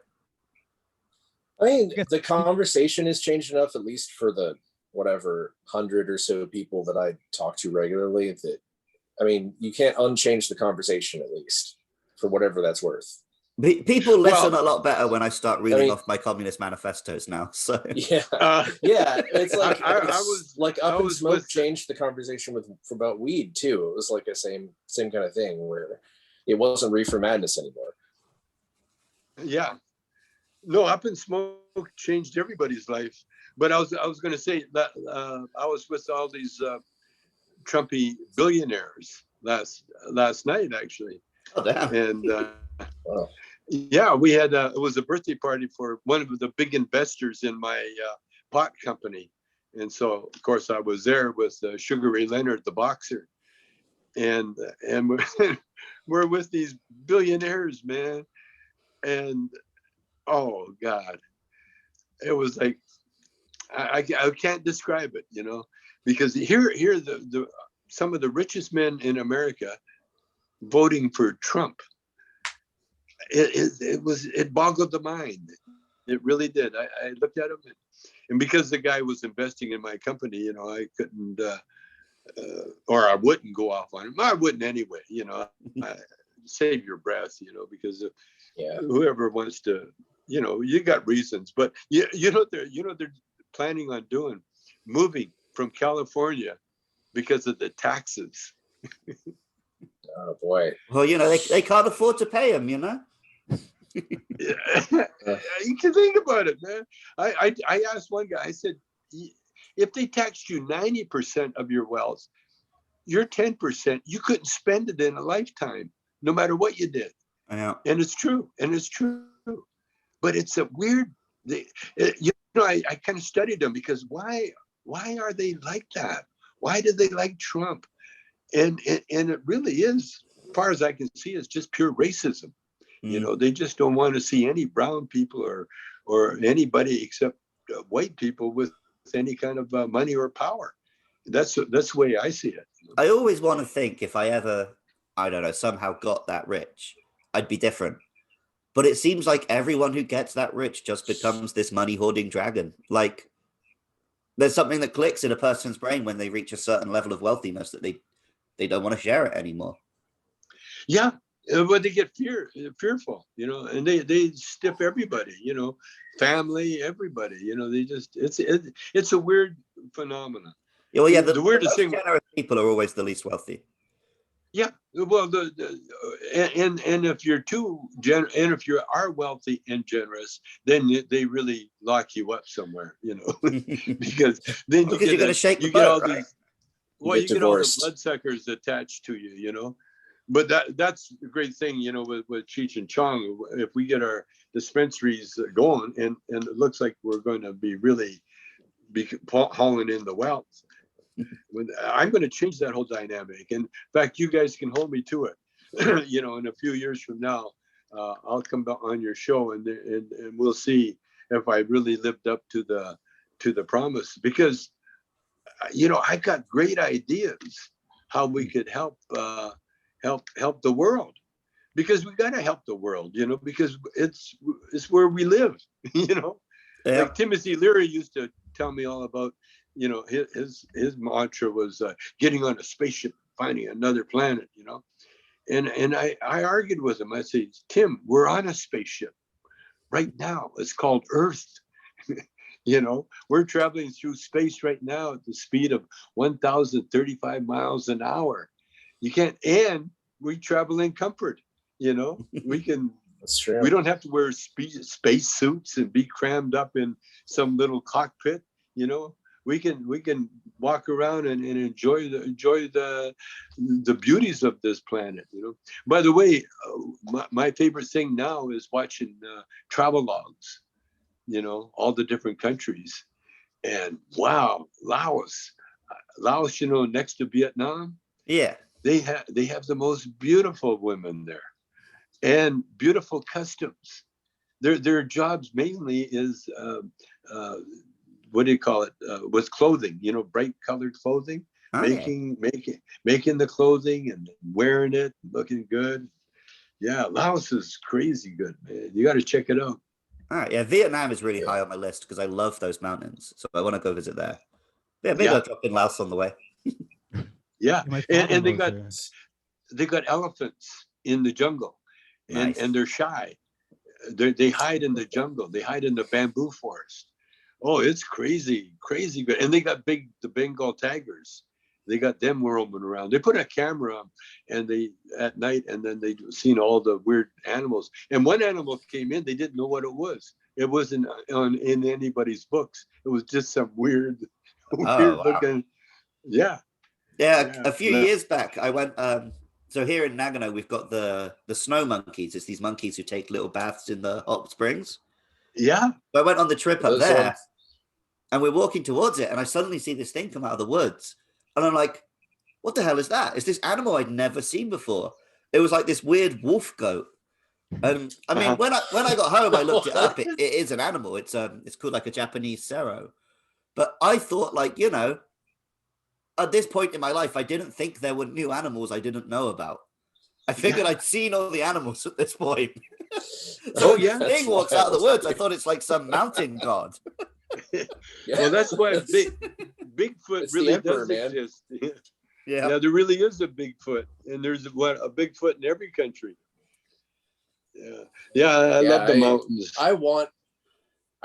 I mean, the conversation has changed enough, at least for the whatever 100 or so people that I talk to regularly, that, I mean, you can't unchange the conversation, at least, for whatever that's worth. People listen a lot better when I start reading off my communist manifestos now. So yeah, it's like Up in Smoke changed the conversation for about weed too. It was like a same kind of thing where it wasn't Reefer Madness anymore. Yeah, no, Up in Smoke changed everybody's life. But I was going to say that I was with all these Trumpy billionaires last night, actually. Oh, damn. And wow. Yeah, we had it was a birthday party for one of the big investors in my pot company, and so of course I was there with Sugar Ray Leonard, the boxer, and we're with these billionaires, man, and oh God, it was like I can't describe it, you know, because here the some of the richest men in America voting for Trump. It boggled the mind. It really did. I looked at him, and because the guy was investing in my company, you know, I couldn't, or I wouldn't go off on him. I wouldn't anyway, you know. Save your breath, you know, because whoever wants to, you know, you got reasons, but you know they're planning on doing, moving from California because of the taxes. Oh boy. Well, you know, they can't afford to pay him, you know. You can think about it, man. I asked one guy, I said, if they taxed you 90% of your wealth, your 10%, you couldn't spend it in a lifetime, no matter what you did. Yeah. And it's true. But it's a weird, you know, I kind of studied them because why are they like that? Why do they like Trump? And it really is, as far as I can see, it's just pure racism. You know, they just don't want to see any brown people or anybody except white people with any kind of money or power. That's the way I see it. I always want to think if I ever, I don't know, somehow got that rich, I'd be different. But it seems like everyone who gets that rich just becomes this money hoarding dragon. Like there's something that clicks in a person's brain when they reach a certain level of wealthiness that they don't want to share it anymore. Yeah. But they get fearful, you know, and they stiff everybody, you know, family, everybody, you know, they just, it's a weird phenomenon. Yeah, well, yeah, the weirdest thing, generous people are always the least wealthy. Yeah, well, and if you're and if you are wealthy and generous, then they really lock you up somewhere, you know, because then you're going to shake the boat, all right? these, well, you get all the bloodsuckers attached to you, you know. But that's the great thing, you know, with Cheech and Chong. If we get our dispensaries going, and it looks like we're going to be really hauling in the wealth, I'm going to change that whole dynamic. And in fact, you guys can hold me to it. You know, in a few years from now, I'll come back on your show, and we'll see if I really lived up to the promise. Because, you know, I got great ideas how we could help the world, because we got to help the world, you know, because it's where we live, you know. Yeah. Like Timothy Leary used to tell me all about, you know, his mantra was getting on a spaceship, finding another planet, you know. And I argued with him. I said, Tim, we're on a spaceship right now. It's called Earth. You know, we're traveling through space right now at the speed of 1,035 miles an hour. You can't, and we travel in comfort, you know. We can, that's true. We don't have to wear space suits and be crammed up in some little cockpit, you know. We can walk around and enjoy the beauties of this planet, you know. By the way, my favorite thing now is watching travel logs, you know, all the different countries. And wow, Laos, you know, next to Vietnam. Yeah. They have the most beautiful women there, and beautiful customs. Their jobs mainly is what do you call it? With clothing, you know, bright colored clothing. making the clothing and wearing it, looking good. Yeah, Laos is crazy good, man. You got to check it out. All right, yeah, Vietnam is really high on my list because I love those mountains, so I want to go visit there. Yeah, maybe I'll drop in Laos on the way. Yeah, and they got elephants in the jungle, and they're shy. They hide in the jungle. They hide in the bamboo forest. Oh, it's crazy good. And they got the Bengal tigers. They got them roaming around. They put a camera on, and at night, and then they seen all the weird animals. And one animal came in. They didn't know what it was. It wasn't in anybody's books. It was just some weird looking. Yeah. A few years back, I went. So here in Nagano, we've got the snow monkeys. It's these monkeys who take little baths in the hot springs. Yeah. So I went on the trip up there, and we're walking towards it, and I suddenly see this thing come out of the woods, and I'm like, "What the hell is that? It's this animal I'd never seen before." It was like this weird wolf goat, and I mean, when I got home, I looked it up. It is an animal. It's called like a Japanese sero, but I thought at this point in my life, I didn't think there were new animals I didn't know about. I figured I'd seen all the animals at this point. So this thing walks out of the woods. I thought it's like some mountain god. Well, that's why Bigfoot really does exist. Yeah, there really is a Bigfoot, and there's a Bigfoot in every country. I love the mountains. I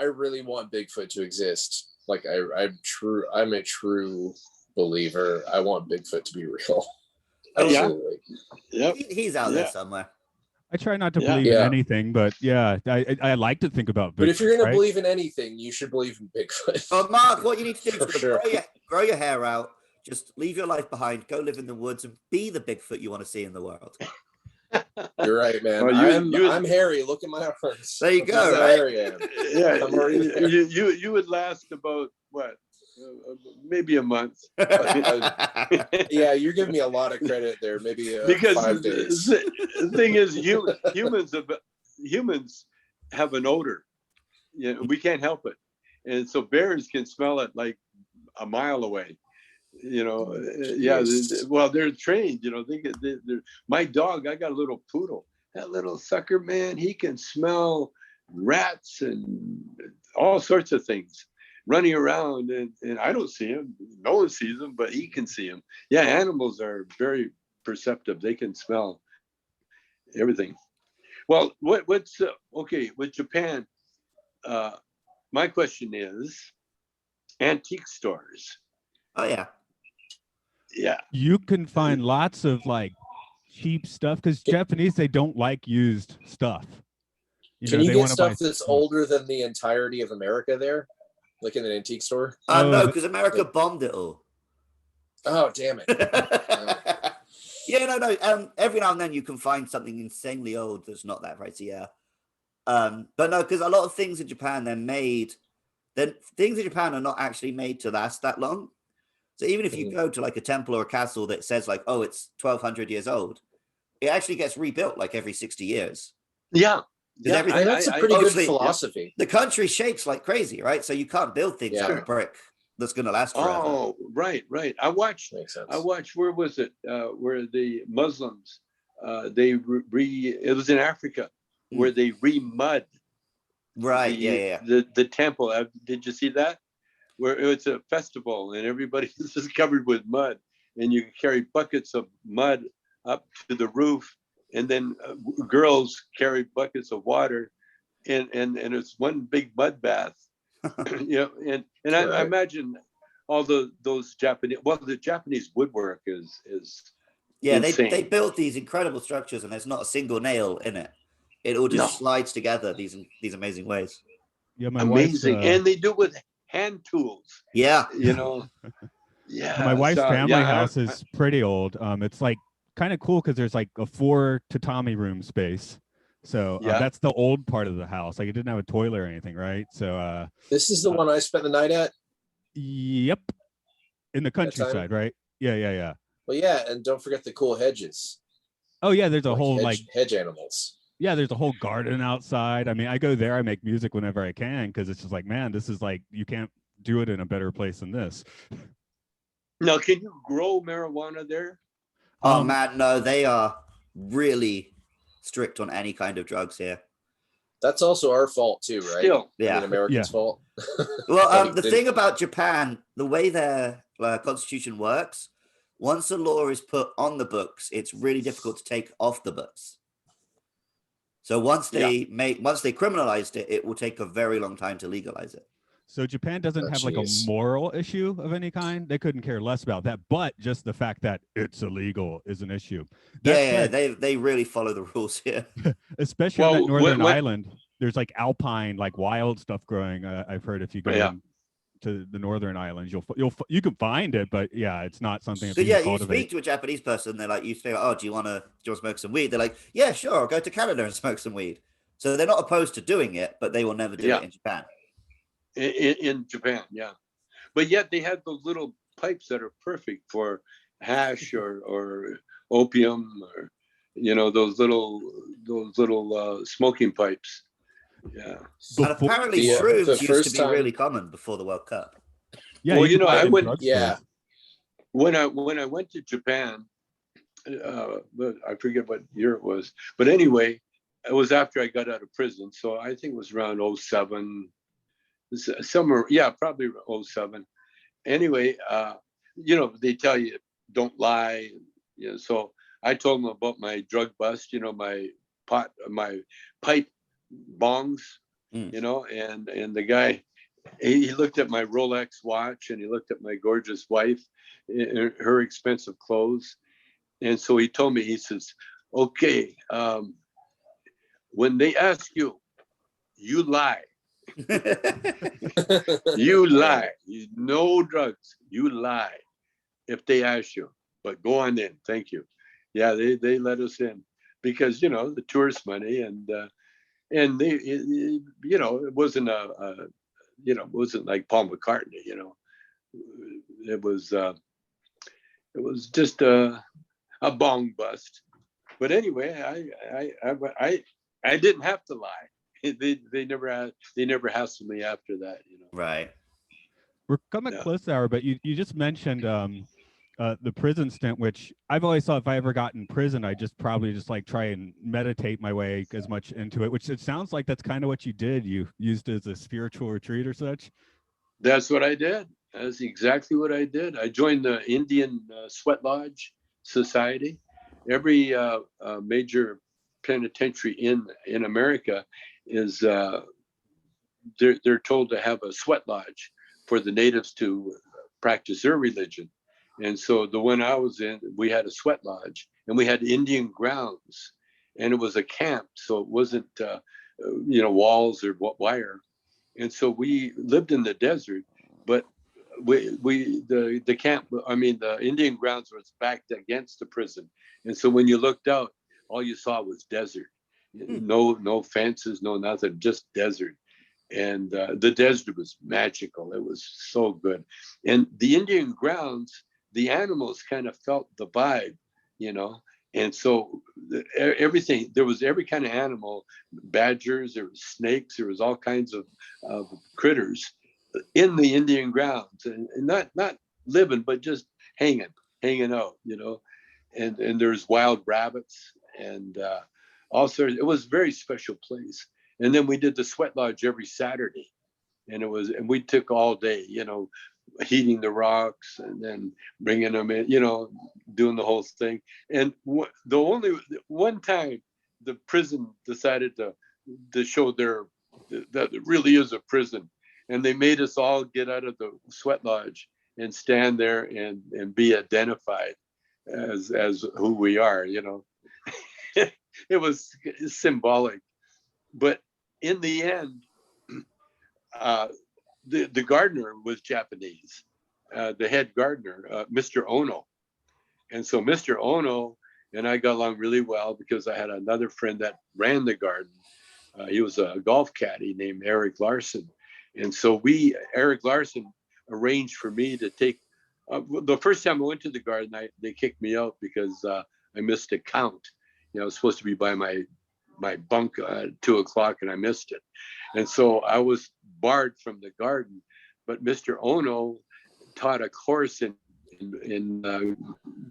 really want Bigfoot to exist. Like I'm a true believer. I want Bigfoot to be real. Absolutely. He's out there somewhere. I try not to believe in anything, but I like to think about Bigfoot. But if you're going to believe in anything, you should believe in Bigfoot. Oh, Mark, what you need to do is grow your hair out, just leave your life behind, go live in the woods, and be the Bigfoot you want to see in the world. You're right, man. I'm hairy. Look at my arms. There you go. Right? You would last about what? Maybe a month. Yeah, you're giving me a lot of credit there. Maybe because 5 days. The thing is, humans have an odor. We can't help it, and so bears can smell it like a mile away. Well, they're trained. My dog. I got a little poodle. That little sucker, man, he can smell rats and all sorts of things running around, and I don't see him. No one sees him, but he can see him. Yeah, animals are very perceptive. They can smell everything. Well, what's okay with Japan? My question is antique stores. Oh yeah. Yeah. You can find lots of like cheap stuff because Japanese, they don't like used stuff. Can you get stuff that's older than the entirety of America there? Like in an antique store? No, because America bombed it all. Oh, damn it. No. Every now and then you can find something insanely old that's not that pricey, yeah. But no, because a lot of things in Japan, things in Japan are not actually made to last that long. So even if you go to like a temple or a castle that says like, oh, it's 1,200 years old, it actually gets rebuilt like every 60 years. Yeah. That's a pretty good philosophy. The country shakes like crazy, right? So you can't build things out of brick that's going to last forever. Oh, right. I watched. Where was it? Where the Muslims, it was in Africa, where they re-mud. Right. The temple. Did you see that? Where it's a festival and everybody is just covered with mud, and you carry buckets of mud up to the roof. And then girls carry buckets of water, and it's one big mud bath. And I imagine all those Japanese. Well, the Japanese woodwork is insane. They built these incredible structures, and there's not a single nail in it. It all just slides together these amazing ways. Yeah, my amazing, and they do it with hand tools. Yeah, Yeah. My wife's family house is pretty old. It's like kind of cool because there's like a 4 tatami room space. So that's the old part of the house. Like it didn't have a toilet or anything, right? So this is the one I spent the night at. Yep, in the countryside, right? Yeah. Well, yeah, and don't forget the cool hedges. Oh yeah, there's a whole hedge animals. Yeah, there's a whole garden outside. I mean, I go there. I make music whenever I can because it's just like, man, this is like you can't do it in a better place than this. Now, can you grow marijuana there? Oh man, no, they are really strict on any kind of drugs here. That's also our fault too, right? Still, yeah, I mean, Americans' fault. Well, the thing about Japan, the way their constitution works, once a law is put on the books, it's really difficult to take off the books. So once they criminalized it, it will take a very long time to legalize it. So Japan doesn't have like a moral issue of any kind. They couldn't care less about that, but just the fact that it's illegal is an issue. They really follow the rules here. Especially on that northern island. There's like alpine, like wild stuff growing. I've heard if you go to the northern islands, you can find it, but yeah, it's not something. So yeah, you speak to a Japanese person, they're like, you say, oh, do you want to smoke some weed? They're like, yeah, sure, I'll go to Canada and smoke some weed. So they're not opposed to doing it, but they will never do it in Japan. In Japan, yeah, but yet they have those little pipes that are perfect for hash or opium, or those little smoking pipes. Yeah, and apparently shrooms used to be really common before the World Cup. Yeah, well, I went. Yeah, when I went to Japan, but I forget what year it was. But anyway, it was after I got out of prison, so I think it was around 07. Somewhere, probably 07. Anyway, they tell you don't lie. So I told them about my drug bust. My pipe bongs. And the guy, he looked at my Rolex watch and he looked at my gorgeous wife, her expensive clothes, and so he told me, he says, "Okay, when they ask you, you lie." You lie. No drugs. You lie if they ask you. But go on in. Thank you. Yeah, they let us in because the tourist money and they it wasn't it wasn't like Paul McCartney. It was just a bong bust. But anyway, I didn't have to lie. They never hassled me after that, Right. We're coming close to hour, but you just mentioned the prison stint, which I've always thought if I ever got in prison, I'd probably like try and meditate my way as much into it, which it sounds like that's kind of what you did. You used it as a spiritual retreat or such. That's what I did. That's exactly what I did. I joined the Indian Sweat Lodge Society. Every major penitentiary in America is they're told to have a sweat lodge for the natives to practice their religion. And so the one I was in, we had a sweat lodge and we had Indian grounds, and it was a camp, so it wasn't walls or wire. And so we lived in the desert, but the camp, the Indian grounds was backed against the prison, and so when you looked out, all you saw was desert. No fences, no nothing, just desert. And the desert was magical. It was so good. And the Indian grounds, the animals kind of felt the vibe, and so everything, there was every kind of animal, badgers, there was snakes, there was all kinds of critters in the Indian grounds, and not living, but just hanging out, and there's wild rabbits and also it was a very special place. And then we did the sweat lodge every Saturday, and we took all day, heating the rocks and then bringing them in, doing the whole thing. And the only one time the prison decided to show that it really is a prison, and they made us all get out of the sweat lodge and stand there and be identified as who we are, It was symbolic. But in the end, the gardener was Japanese, the head gardener, Mr. Ono. And so Mr. Ono and I got along really well because I had another friend that ran the garden. He was a golf caddy named Eric Larson. And so Eric Larson arranged for me to take, the first time I went to the garden, they kicked me out because I missed a count. I was supposed to be by my bunk at 2:00 and I missed it. And so I was barred from the garden, but Mr. Ono taught a course in in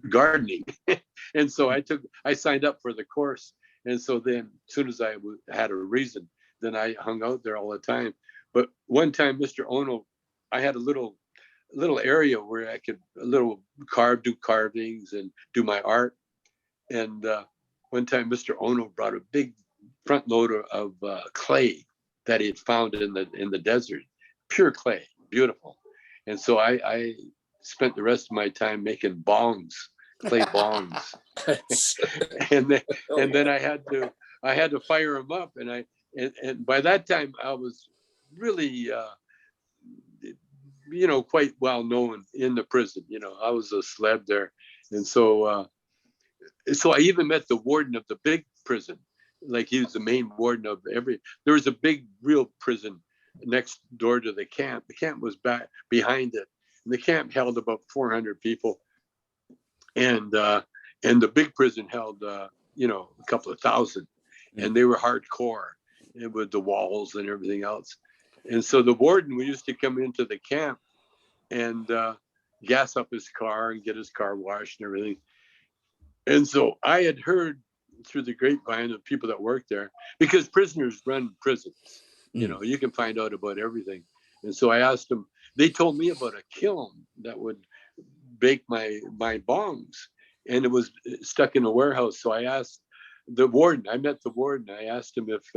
gardening. And so I signed up for the course. And so then as soon as I had a reason, then I hung out there all the time. But one time, Mr. Ono, I had a little area where I could do carvings and do my art. And one time, Mr. Ono brought a big front loader of clay that he had found in the desert, pure clay, beautiful. And so I spent the rest of my time making bongs, clay bongs. and then I had to fire them up, and by that time I was really quite well known in the prison. I was a celeb there, and so I even met the warden of the big prison. Like, he was the main warden of there was a big real prison next door to the camp. The camp was back behind it, and the camp held about 400 people, and the big prison held a couple of thousand, and they were hardcore, and with the walls and everything else. And so the warden, we used to come into the camp and gas up his car and get his car washed and everything. And so I had heard through the grapevine of people that work there, because prisoners run prisons, you can find out about everything. And so I asked them, they told me about a kiln that would bake my bongs, and it was stuck in a warehouse. So I asked the warden, I met the warden, I asked him if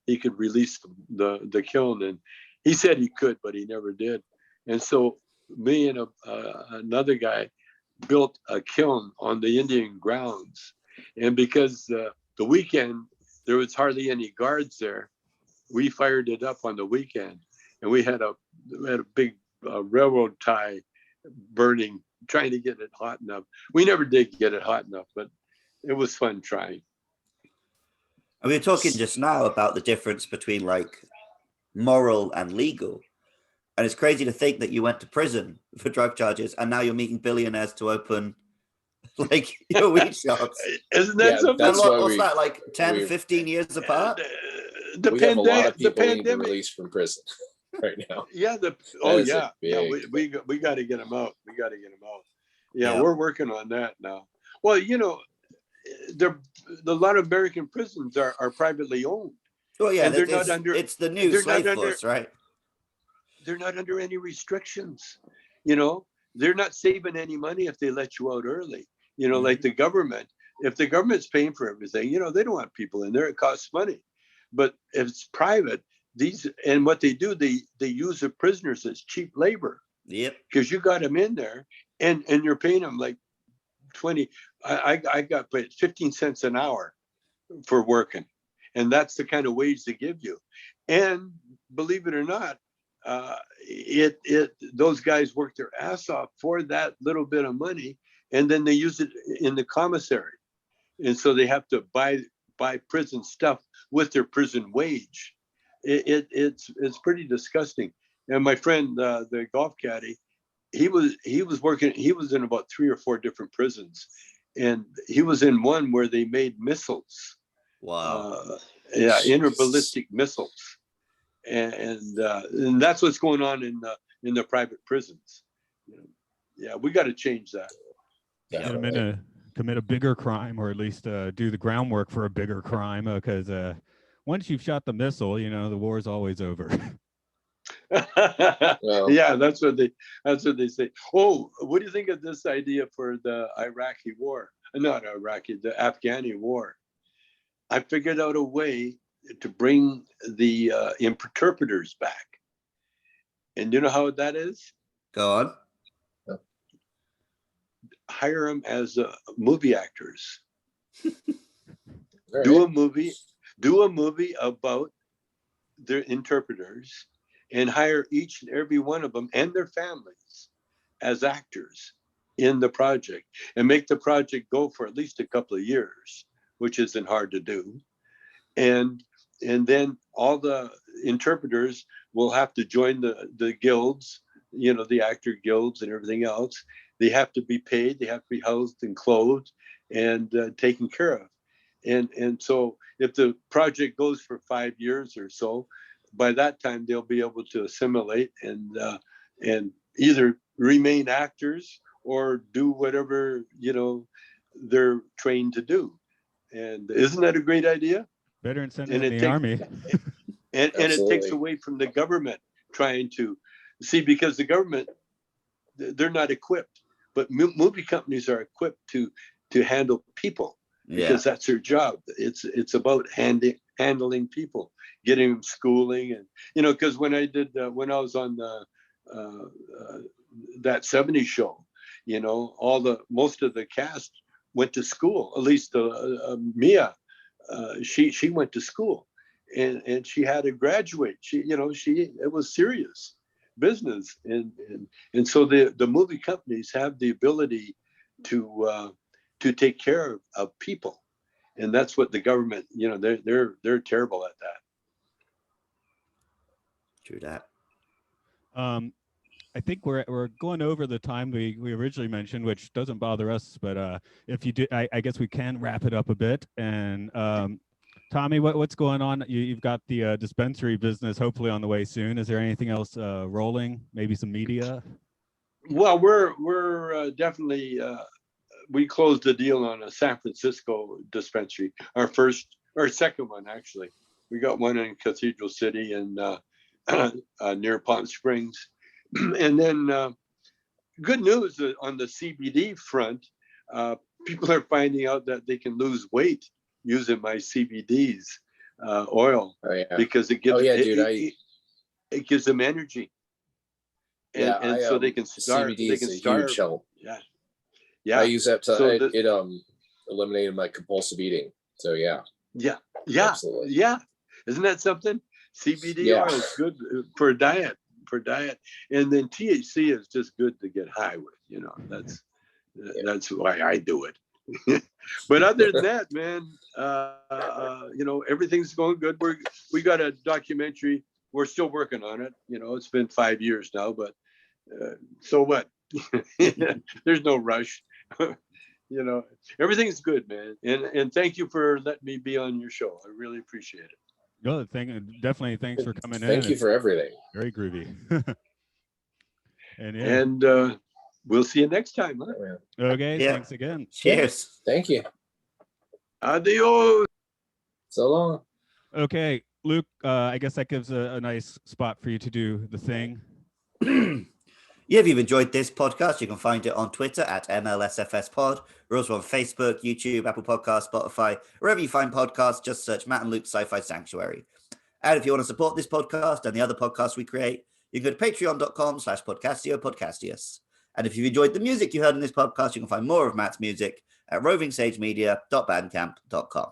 he could release the kiln, and he said he could, but he never did. And so me and another guy built a kiln on the Indian grounds. And because the weekend, there was hardly any guards there, we fired it up on the weekend. And we had a big railroad tie burning, trying to get it hot enough. We never did get it hot enough, but it was fun trying. And we were talking just now about the difference between like moral and legal. And it's crazy to think that you went to prison for drug charges and now you're meeting billionaires to open like your weed shops. Isn't that something? What's that, like 10, 15 years apart? We have a lot of people being released from prison right now. Yeah, we got to get them out. Yeah, we're working on that now. Well, a lot of American prisons are privately owned. Well, yeah, it's the new slave force, right? They're not under any restrictions. They're not saving any money if they let you out early. Like the government, if the government's paying for everything, they don't want people in there. It costs money. But if it's private, and what they do, they use the prisoners as cheap labor. Yep. Because you got them in there, and you're paying them like 20. I got paid 15 cents an hour for working, and that's the kind of wage they give you. And believe it or not, those guys work their ass off for that little bit of money, and then they use it in the commissary, and so they have to buy prison stuff with their prison wage. It's pretty disgusting. And my friend, the golf caddy, he was working. He was in about 3 or 4 different prisons, and he was in one where they made missiles. Wow. Interballistic missiles. And that's what's going on in the private prisons. Yeah, we got to change that. Yeah, commit a bigger crime, or at least do the groundwork for a bigger crime, because once you've shot the missile, the war is always over. Well, yeah, that's what they say. Oh, what do you think of this idea for the Iraqi war? Not Iraqi, the Afghani war. I figured out a way to bring the interpreters back. And you know how that is? Go on. Hire them as movie actors. Do a movie about their interpreters, and hire each and every one of them and their families as actors in the project, and make the project go for at least a couple of years, which isn't hard to do. And then all the interpreters will have to join the guilds, the actor guilds and everything else. They have to be paid. They have to be housed and clothed and taken care of. And so if the project goes for 5 years or so, by that time they'll be able to assimilate and either remain actors or do whatever, they're trained to do. And isn't that a great idea? Better than sending in the army. And it takes away from the government trying to see, because the government, they're not equipped, but movie companies are equipped to handle people, because that's their job. It's about handling people, getting them schooling, and because when I was on that 70s show, most of the cast went to school. At least Mia, she went to school, and she had to graduate. It was serious business, and so the movie companies have the ability to take care of people, and that's what the government, they're terrible at that. True that. I think we're going over the time we originally mentioned, which doesn't bother us, but if you do, I guess we can wrap it up a bit. And Tommy, what's going on? You've got the dispensary business hopefully on the way soon. Is there anything else rolling? Maybe some media? Well, we're definitely we closed the deal on a San Francisco dispensary, our second one actually. We got one in Cathedral City and near Palm Springs. And then good news on the CBD front, people are finding out that they can lose weight using my CBD's oil. Oh, yeah. Because it gives it gives them energy. And, Yeah, so they can start. CBD they can is a start. huge help. Yeah. I use that to So it eliminated my compulsive eating. So yeah. Absolutely. Yeah. Isn't that something? CBD oil is good for diet. And then THC is just good to get high with. That's why I do it. But other than that, man, everything's going good. We got a documentary. We're still working on it. It's been 5 years now, but so what? There's no rush. Everything's good, man. And thank you for letting me be on your show. I really appreciate it. No, definitely. Thanks for coming in. Thank you for everything. Very groovy. And we'll see you next time. Huh? Okay. Yeah. Thanks again. Cheers. Thank you. Adios. So long. Okay, Luke, I guess that gives a nice spot for you to do the thing. Yeah, if you've enjoyed this podcast, you can find it on Twitter at MLSFSPod. We're also on Facebook, YouTube, Apple Podcasts, Spotify. Wherever you find podcasts, just search Matt and Luke's Sci-Fi Sanctuary. And if you want to support this podcast and the other podcasts we create, you can go to patreon.com/podcastio-podcastius. And if you've enjoyed the music you heard in this podcast, you can find more of Matt's music at rovingsagemedia.bandcamp.com.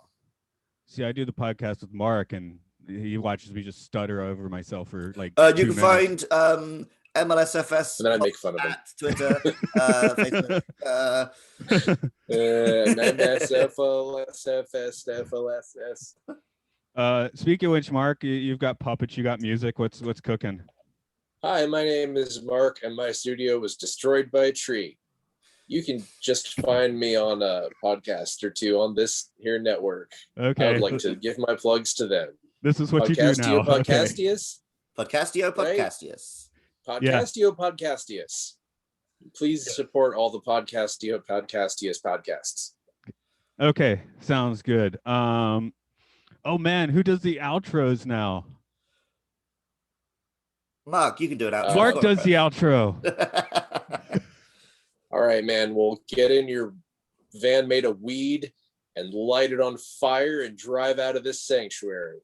See, I do the podcast with Mark, and he watches me just stutter over myself for like you can find MLSFS and then I make fun of him. at Twitter, Facebook. MLSFS. Speaking of which, Mark, you've got puppets, you got music. What's cooking? Hi, my name is Mark, and my studio was destroyed by a tree. You can just find me on a podcast or two on this here network. Okay. I would like to give my plugs to them. This is what you do now. Podcastius. Podcastio Podcastius. Podcastio Podcastius. Please support all the Podcastio Podcastius podcasts. Okay, sounds good. Oh man, who does the outros now? Mark, you can do it out. Mark does the outro. All right, man. We'll get in your van made of weed and light it on fire and drive out of this sanctuary.